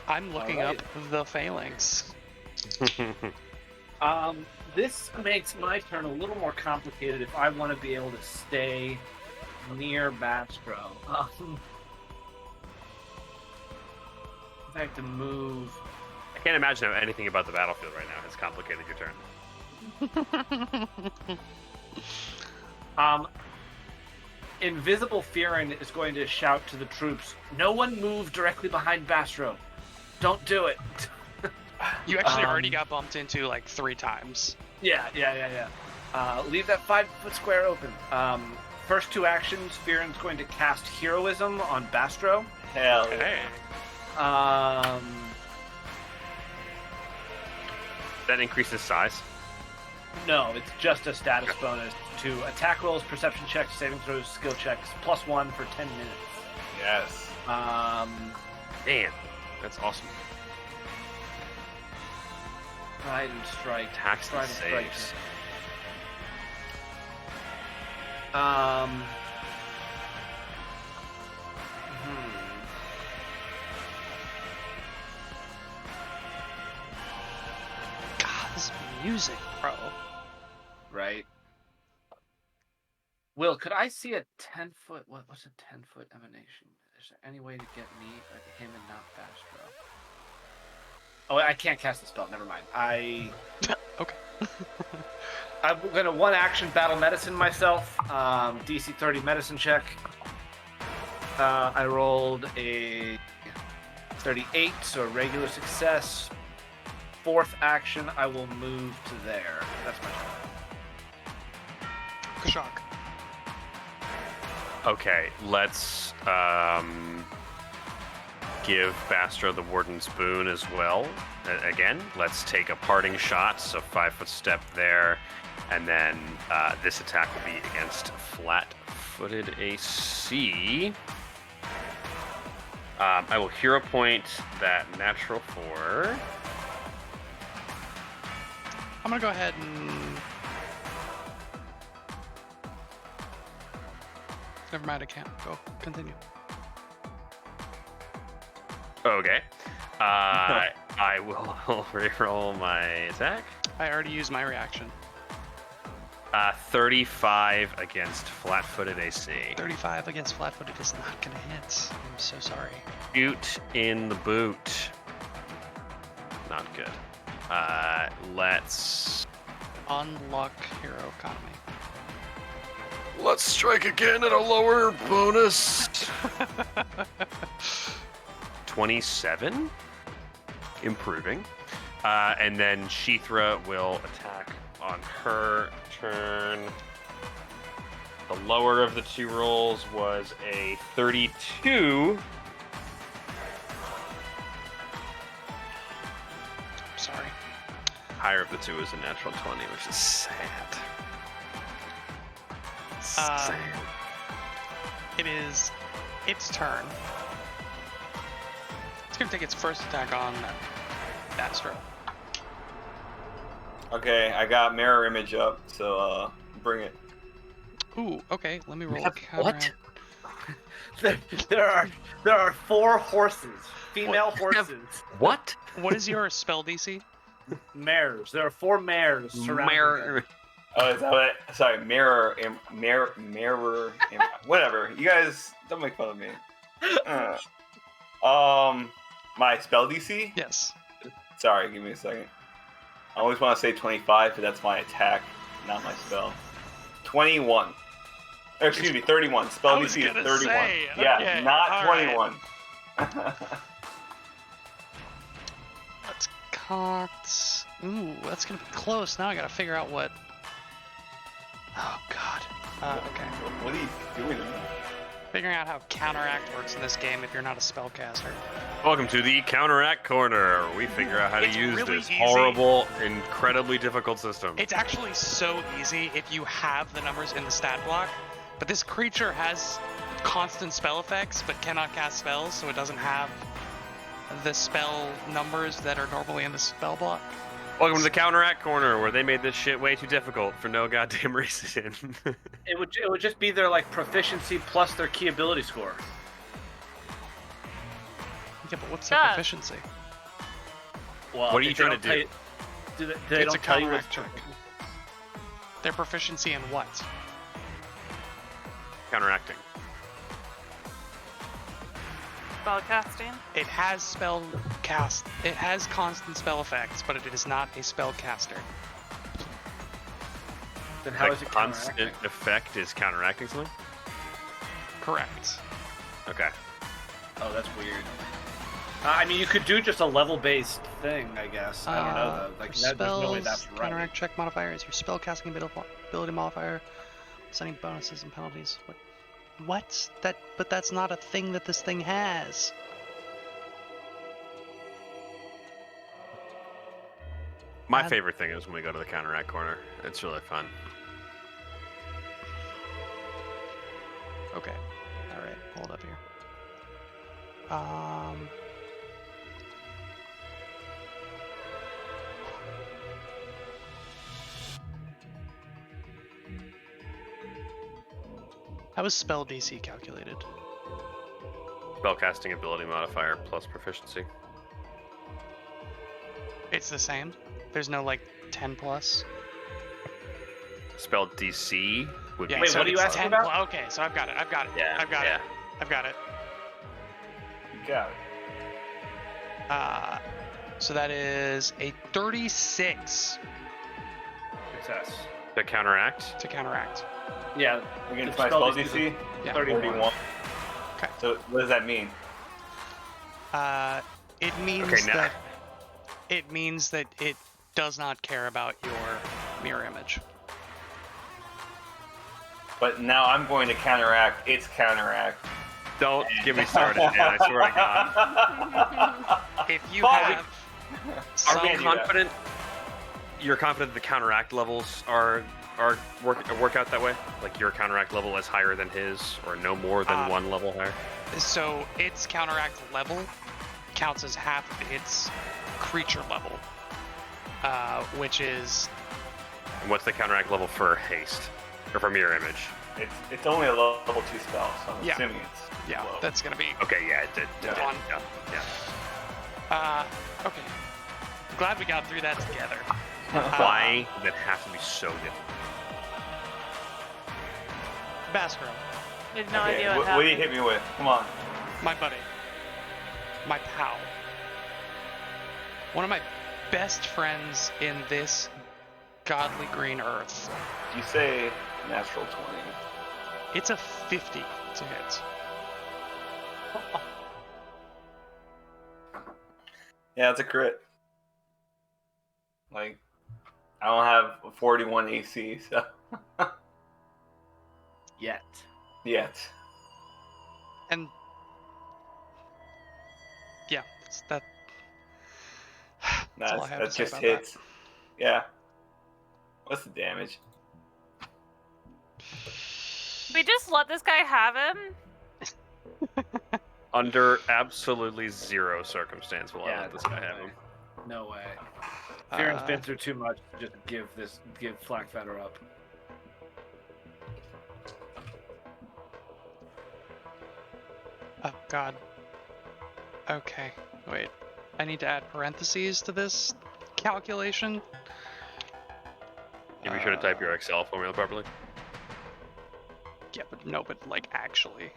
[SPEAKER 1] I'm looking up the phalanx.
[SPEAKER 5] This makes my turn a little more complicated if I want to be able to stay near Bastro. If I have to move.
[SPEAKER 2] I can't imagine how anything about the battlefield right now has complicated your turn.
[SPEAKER 5] Invisible Fearin is going to shout to the troops, "No one move directly behind Bastro. Don't do it."
[SPEAKER 1] You actually already
[SPEAKER 5] Um,
[SPEAKER 1] got bumped into like 3 times.
[SPEAKER 5] Yeah. Leave that 5-foot square open. First 2 actions, Fearin's going to cast Heroism on Bastro.
[SPEAKER 4] Hell yeah.
[SPEAKER 1] Hey.
[SPEAKER 2] That increases size.
[SPEAKER 5] No, it's just a status bonus to attack rolls, perception checks, saving throws, skill checks, +1 for 10 minutes.
[SPEAKER 4] Yes.
[SPEAKER 2] Damn. That's awesome.
[SPEAKER 5] Pride and strike.
[SPEAKER 2] Attacks and
[SPEAKER 5] Pride and strike.
[SPEAKER 2] saves.
[SPEAKER 1] God, this music, bro.
[SPEAKER 5] Right. Will, could I see a 10-foot? What's a 10-foot emanation? Is there any way to get me, him, and not Bastro? Oh, I can't cast the spell. Never mind.
[SPEAKER 1] Okay.
[SPEAKER 5] I'm gonna 1-action battle medicine myself. DC 30 medicine check. I rolled a 38, so a regular success. 4th action, I will move to there. That's my turn.
[SPEAKER 1] Kashak.
[SPEAKER 2] Okay, let's give Bastro the Warden's Boon as well. Again, let's take a parting shot. So 5-foot step there. And then this attack will be against flat-footed AC. I will hero point that natural 4.
[SPEAKER 1] I'm gonna go ahead and. Never mind, I can't. Go. Continue.
[SPEAKER 2] Okay. I will reroll my attack.
[SPEAKER 1] I already used my reaction.
[SPEAKER 2] 35 against flat-footed AC.
[SPEAKER 1] 35 against flat-footed is not gonna hit. I'm so sorry.
[SPEAKER 2] Shoot in the boot. Not good. Let's
[SPEAKER 1] Unlock hero economy.
[SPEAKER 2] let's strike again at a lower bonus. 27, improving, and then Sheethra will attack on her turn. The lower of the two rolls was a 32.
[SPEAKER 1] Sorry.
[SPEAKER 2] Higher of the two is a natural 20, which is sad. Sad.
[SPEAKER 1] It is its turn. It's gonna take its first attack on Astro.
[SPEAKER 4] Okay, I got mirror image up, so bring it.
[SPEAKER 1] Ooh, okay. Let me roll.
[SPEAKER 5] What?
[SPEAKER 1] Counteract.
[SPEAKER 5] there are 4 horses, female horses,
[SPEAKER 2] What?
[SPEAKER 1] What is your spell DC?
[SPEAKER 5] mares. There are 4 mares surrounding them.
[SPEAKER 4] Oh, is that what? Sorry, mirror, whatever. You guys don't make fun of me. My spell DC.
[SPEAKER 1] Yes.
[SPEAKER 4] Sorry, give me a second. I always want to say 25, but that's my attack, not my spell. 21. Or, excuse me, 31. Spell
[SPEAKER 1] I was
[SPEAKER 4] DC is
[SPEAKER 1] gonna
[SPEAKER 4] 31.
[SPEAKER 1] say,
[SPEAKER 4] Yeah,
[SPEAKER 1] okay,
[SPEAKER 4] not
[SPEAKER 1] all
[SPEAKER 4] 21.
[SPEAKER 1] Let's cocked. Ooh, that's gonna be close. Now I gotta figure out what. Oh God. Okay.
[SPEAKER 4] What are you doing?
[SPEAKER 1] Figuring out how counteract works in this game if you're not a spellcaster.
[SPEAKER 2] Welcome to the Counteract Corner, where we figure out how to
[SPEAKER 1] It's
[SPEAKER 2] use
[SPEAKER 1] really
[SPEAKER 2] this
[SPEAKER 1] easy.
[SPEAKER 2] horrible, incredibly difficult system.
[SPEAKER 1] It's actually so easy if you have the numbers in the stat block, but this creature has constant spell effects but cannot cast spells, so it doesn't have the spell numbers that are normally in the spell block.
[SPEAKER 2] Welcome to the Counteract Corner, where they made this shit way too difficult for no goddamn reason.
[SPEAKER 5] It would just be their like proficiency plus their key ability score.
[SPEAKER 1] Yeah, but what's the
[SPEAKER 3] Yeah.
[SPEAKER 1] proficiency?
[SPEAKER 5] Well,
[SPEAKER 2] What are you
[SPEAKER 5] if they
[SPEAKER 2] trying
[SPEAKER 5] don't
[SPEAKER 2] to
[SPEAKER 5] tell
[SPEAKER 2] do?
[SPEAKER 5] you- Do they
[SPEAKER 1] It's
[SPEAKER 5] don't
[SPEAKER 1] a
[SPEAKER 5] tell you
[SPEAKER 1] counteract
[SPEAKER 5] what's
[SPEAKER 1] check. Their proficiency in what?
[SPEAKER 2] Counteracting.
[SPEAKER 3] Spellcasting.
[SPEAKER 1] It has spell cast. It has constant spell effects, but it is not a spellcaster.
[SPEAKER 5] Then how
[SPEAKER 2] The
[SPEAKER 5] is it
[SPEAKER 2] constant
[SPEAKER 5] counteracting?
[SPEAKER 2] effect is counteracting something?
[SPEAKER 1] Correct.
[SPEAKER 2] Okay.
[SPEAKER 5] Oh, that's weird. I mean, you could do just a level-based thing, I guess. I don't know. Though. Like,
[SPEAKER 1] For
[SPEAKER 5] there's no way
[SPEAKER 1] spells,
[SPEAKER 5] that's right.
[SPEAKER 1] counteract check modifier is your spellcasting ability modifier, sending bonuses and penalties. What? That? But that's not a thing that this thing has.
[SPEAKER 2] My
[SPEAKER 1] And-
[SPEAKER 2] favorite thing is when we go to the Counteract Corner. It's really fun.
[SPEAKER 1] Okay. All right. Hold up here. How is spell DC calculated?
[SPEAKER 2] Spellcasting ability modifier plus proficiency.
[SPEAKER 1] It's the same. There's no like 10 plus.
[SPEAKER 2] Spell DC would
[SPEAKER 1] Yeah.
[SPEAKER 2] be.
[SPEAKER 5] Wait,
[SPEAKER 1] so
[SPEAKER 5] what are you
[SPEAKER 1] it's
[SPEAKER 5] asking
[SPEAKER 1] 10
[SPEAKER 5] about?
[SPEAKER 1] Okay, so I've got it. I've got it.
[SPEAKER 2] Yeah.
[SPEAKER 1] I've got
[SPEAKER 2] yeah.
[SPEAKER 1] it. I've got it.
[SPEAKER 4] You got it.
[SPEAKER 1] So that is a 36
[SPEAKER 5] Success.
[SPEAKER 2] The counteract.
[SPEAKER 1] to counteract.
[SPEAKER 5] Yeah.
[SPEAKER 4] Against
[SPEAKER 5] the
[SPEAKER 4] my
[SPEAKER 5] spell
[SPEAKER 4] spell
[SPEAKER 5] DC
[SPEAKER 4] DC?
[SPEAKER 1] Yeah.
[SPEAKER 4] 31.
[SPEAKER 1] Okay.
[SPEAKER 4] So what does that mean?
[SPEAKER 1] It means
[SPEAKER 2] Okay, now-
[SPEAKER 1] that it does not care about your mirror image.
[SPEAKER 4] But now I'm going to counteract its counteract.
[SPEAKER 2] Don't get me started, man. I swear to God.
[SPEAKER 1] If you
[SPEAKER 4] Bobby.
[SPEAKER 1] have
[SPEAKER 2] Are
[SPEAKER 1] some,
[SPEAKER 2] we
[SPEAKER 4] Can't do that.
[SPEAKER 2] confident? you're confident the counteract levels work out that way? Like your counteract level is higher than his, or no more than one level higher?
[SPEAKER 1] So its counteract level counts as half of its creature level, which is.
[SPEAKER 2] And what's the counteract level for haste, or for mirror image?
[SPEAKER 4] It's only a level 2 spell, so I'm
[SPEAKER 1] Yeah.
[SPEAKER 4] assuming it's low.
[SPEAKER 1] That's gonna be.
[SPEAKER 2] Okay, yeah, it did.
[SPEAKER 1] One.
[SPEAKER 2] Yeah.
[SPEAKER 1] Okay. I'm glad we got through that together.
[SPEAKER 2] Why did it have to be so difficult?
[SPEAKER 1] Baskro,
[SPEAKER 3] I have no
[SPEAKER 4] Okay,
[SPEAKER 3] idea what
[SPEAKER 4] what do
[SPEAKER 3] happened.
[SPEAKER 4] you hit me with? Come on.
[SPEAKER 1] my buddy, my pal, one of my best friends in this godly green earth.
[SPEAKER 4] You say natural 20.
[SPEAKER 1] It's a 50 to hit.
[SPEAKER 4] Yeah, it's a crit. Like, I don't have a 41 AC, so
[SPEAKER 5] Yet.
[SPEAKER 4] yet.
[SPEAKER 1] And yeah, that. That's all I have to
[SPEAKER 4] That
[SPEAKER 1] say
[SPEAKER 4] just
[SPEAKER 1] about
[SPEAKER 4] hits. Yeah. What's the damage?
[SPEAKER 3] We just let this guy have him?
[SPEAKER 2] Under absolutely zero circumstance will I
[SPEAKER 5] Yeah,
[SPEAKER 2] let this guy have him.
[SPEAKER 5] No way. Fearon's
[SPEAKER 1] Uh,
[SPEAKER 5] been through too much to just give Flakfeather up.
[SPEAKER 1] Oh God. Okay, wait. I need to add parentheses to this calculation.
[SPEAKER 2] You be sure to type your Excel formula properly.
[SPEAKER 1] Yeah, but no, but like actually.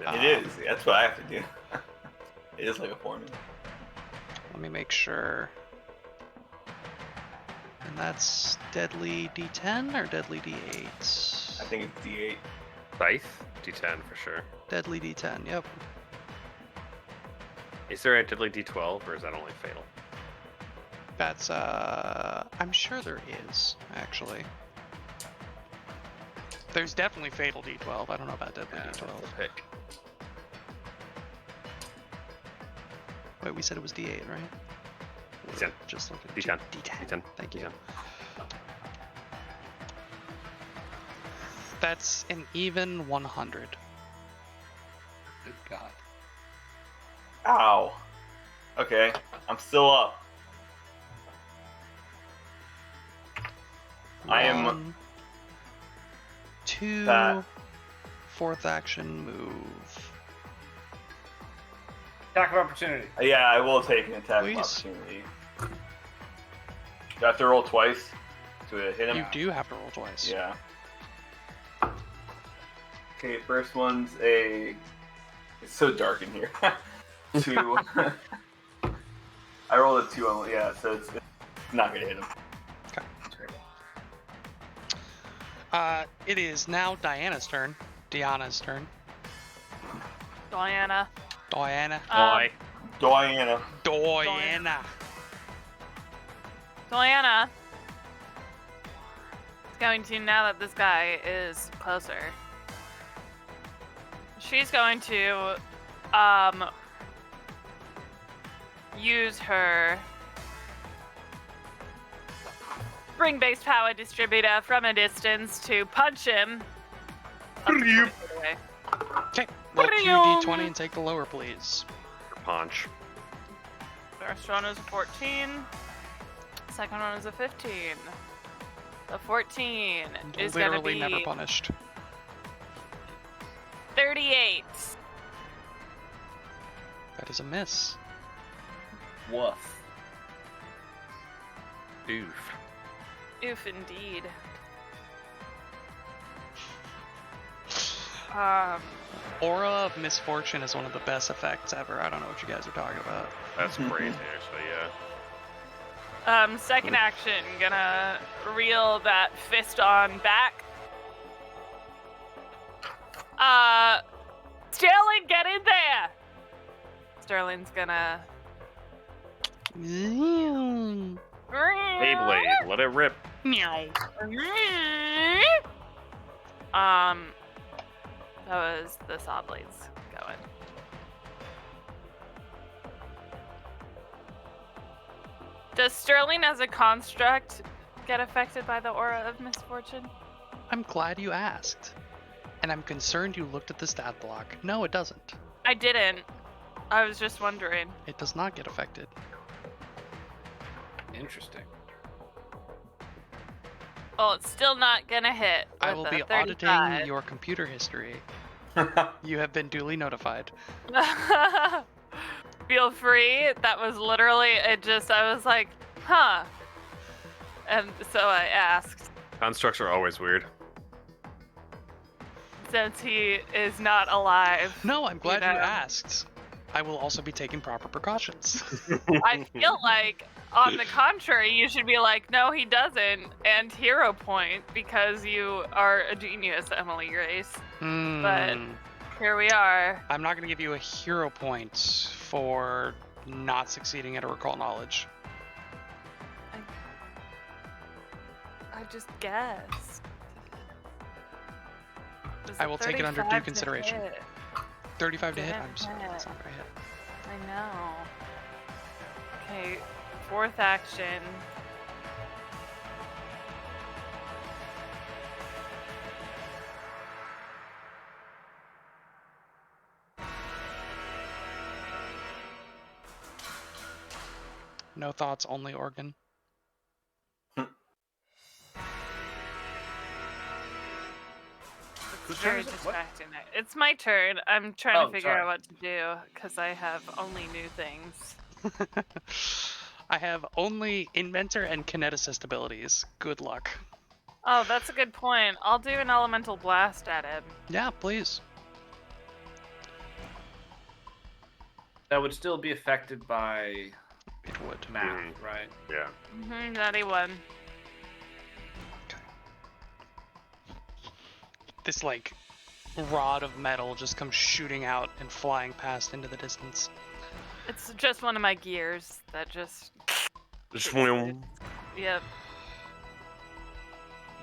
[SPEAKER 4] It is. That's what I have to do. It is like a formula.
[SPEAKER 1] Let me make sure. And that's deadly D10 or deadly D8?
[SPEAKER 4] I think it's D8.
[SPEAKER 2] Scythe, D10 for sure.
[SPEAKER 1] Deadly D10, yep.
[SPEAKER 2] Is there a deadly D12, or is that only fatal?
[SPEAKER 1] That's, I'm sure there is, actually. There's definitely Fatal D12. I don't know about Deadly
[SPEAKER 2] That's
[SPEAKER 1] D12.
[SPEAKER 2] a pick.
[SPEAKER 1] Wait, we said it was D8, right?
[SPEAKER 2] D10.
[SPEAKER 1] Just look at
[SPEAKER 2] D10.
[SPEAKER 1] D10.
[SPEAKER 2] D10.
[SPEAKER 1] Thank you.
[SPEAKER 2] D10.
[SPEAKER 1] That's an even 100.
[SPEAKER 5] Good God.
[SPEAKER 4] Ow. Okay, I'm still up. I am-
[SPEAKER 1] 1, 2,
[SPEAKER 4] That.
[SPEAKER 1] fourth action move.
[SPEAKER 5] Attack of opportunity.
[SPEAKER 4] Yeah, I will take an attack of
[SPEAKER 1] Please.
[SPEAKER 4] opportunity. Do I have to roll twice to hit him?
[SPEAKER 1] You do have to roll twice.
[SPEAKER 4] Yeah. Okay, first one's a. It's so dark in here. 2. I rolled a 2 on. Yeah, so it's not gonna hit him.
[SPEAKER 1] Okay. It is now Diana's turn. Diana's turn.
[SPEAKER 3] Diana.
[SPEAKER 1] Diana.
[SPEAKER 2] Why?
[SPEAKER 4] Diana.
[SPEAKER 1] Diana.
[SPEAKER 3] Diana is going to, now that this guy is closer, she's going to use her spring-based power distributor from a distance to punch him. up to 20 feet away.
[SPEAKER 1] Okay. Roll
[SPEAKER 3] Ba-dum.
[SPEAKER 1] 2d20 and take the lower, please.
[SPEAKER 2] Punch.
[SPEAKER 3] First one is a 14. Second one is a 15. The 14 is going to
[SPEAKER 1] Literally
[SPEAKER 3] be
[SPEAKER 1] never punished.
[SPEAKER 3] 38.
[SPEAKER 1] That is a miss.
[SPEAKER 5] Woof.
[SPEAKER 2] Oof.
[SPEAKER 3] Oof, indeed.
[SPEAKER 1] Aura of Misfortune is one of the best effects ever. I don't know what you guys are talking about.
[SPEAKER 2] That's crazy, actually, yeah.
[SPEAKER 3] Second action, gonna reel that fist on back. Sterling, get in there! Sterling's gonna...
[SPEAKER 2] Beyblade, let it rip.
[SPEAKER 1] Meow.
[SPEAKER 3] That was the saw blades going. Does Sterling as a construct get affected by the aura of misfortune?
[SPEAKER 1] I'm glad you asked. And I'm concerned you looked at the stat block. No, it doesn't.
[SPEAKER 3] I didn't. I was just wondering.
[SPEAKER 1] It does not get affected.
[SPEAKER 5] Interesting.
[SPEAKER 3] Well, it's still not gonna hit.
[SPEAKER 1] I
[SPEAKER 3] with
[SPEAKER 1] will
[SPEAKER 3] a
[SPEAKER 1] be
[SPEAKER 3] 35.
[SPEAKER 1] auditing your computer history. You have been duly notified.
[SPEAKER 3] Feel free. That was literally it. I was like, huh. And so I asked,
[SPEAKER 2] Constructs are always weird.
[SPEAKER 3] since he is not alive.
[SPEAKER 1] No, I'm glad you
[SPEAKER 3] know.
[SPEAKER 1] asked. I will also be taking proper precautions.
[SPEAKER 3] I feel like, on the contrary, you should be like, no, he doesn't, and hero point because you are a genius, Emily Grace. But here we are.
[SPEAKER 1] I'm not going to give you a hero point for not succeeding at a recall knowledge.
[SPEAKER 3] I just guessed. Does
[SPEAKER 1] I
[SPEAKER 3] a
[SPEAKER 1] will take it under due
[SPEAKER 3] 35 to
[SPEAKER 1] consideration.
[SPEAKER 3] hit?
[SPEAKER 1] 35 to hit?
[SPEAKER 3] Damn
[SPEAKER 1] I'm sorry,
[SPEAKER 3] it.
[SPEAKER 1] that's not going to hit.
[SPEAKER 3] I know. Okay, fourth action.
[SPEAKER 1] No thoughts, only organ.
[SPEAKER 3] It's
[SPEAKER 5] Whose turn
[SPEAKER 3] very
[SPEAKER 5] is it? What?
[SPEAKER 3] distracting. It's my turn. I'm trying
[SPEAKER 5] Oh,
[SPEAKER 3] to figure
[SPEAKER 5] sorry.
[SPEAKER 3] out what to do because I have only new things.
[SPEAKER 1] I have only inventor and kineticist abilities. Good luck.
[SPEAKER 3] Oh, that's a good point. I'll do an elemental blast at him.
[SPEAKER 1] Yeah, please.
[SPEAKER 5] That would still be affected by
[SPEAKER 1] It would.
[SPEAKER 5] math,
[SPEAKER 2] Mhm.
[SPEAKER 5] right?
[SPEAKER 2] Yeah.
[SPEAKER 3] Natty one.
[SPEAKER 1] This, like, rod of metal just comes shooting out and flying past into the distance.
[SPEAKER 3] It's just one of my gears that just.
[SPEAKER 2] Swim.
[SPEAKER 3] Yep.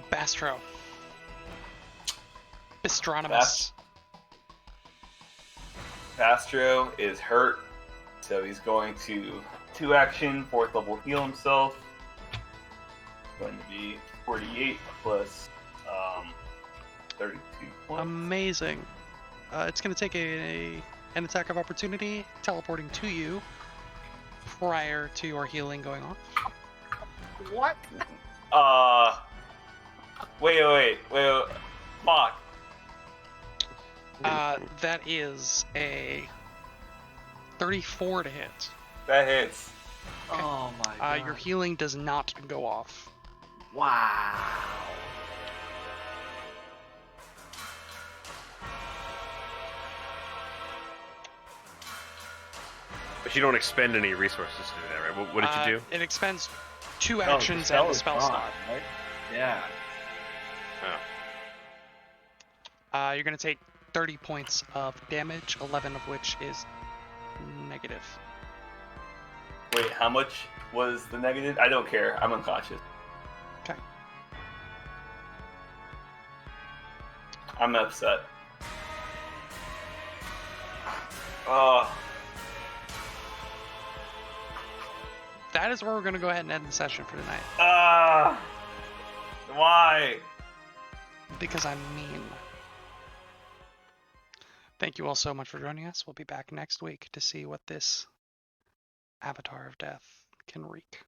[SPEAKER 1] Bastro. Bistronomus.
[SPEAKER 4] Astro is hurt, so he's going to 2 action, 4th level heal himself. Going to be 48 plus 32 points.
[SPEAKER 1] Amazing. It's going to take an attack of opportunity, teleporting to you prior to your healing going off.
[SPEAKER 5] What?
[SPEAKER 4] Wait. Fuck.
[SPEAKER 1] That is a 34 to hit.
[SPEAKER 4] That hits.
[SPEAKER 5] Oh my god.
[SPEAKER 1] Your healing does not go off.
[SPEAKER 5] Wow.
[SPEAKER 2] But you don't expend any resources to do that, right? What did you do?
[SPEAKER 1] It expends 2
[SPEAKER 5] Oh,
[SPEAKER 1] actions
[SPEAKER 5] spell
[SPEAKER 1] and the
[SPEAKER 5] is
[SPEAKER 1] spell
[SPEAKER 5] gone,
[SPEAKER 1] slot.
[SPEAKER 5] right? Yeah.
[SPEAKER 2] Oh.
[SPEAKER 1] You're going to take 30 points of damage, 11 of which is negative.
[SPEAKER 4] Wait, how much was the negative? I don't care. I'm unconscious.
[SPEAKER 1] Okay.
[SPEAKER 4] I'm upset. Oh,
[SPEAKER 1] That is where we're going to go ahead and end the session for tonight.
[SPEAKER 4] why?
[SPEAKER 1] Because I'm mean. Thank you all so much for joining us. We'll be back next week to see what this Avatar of Death can wreak.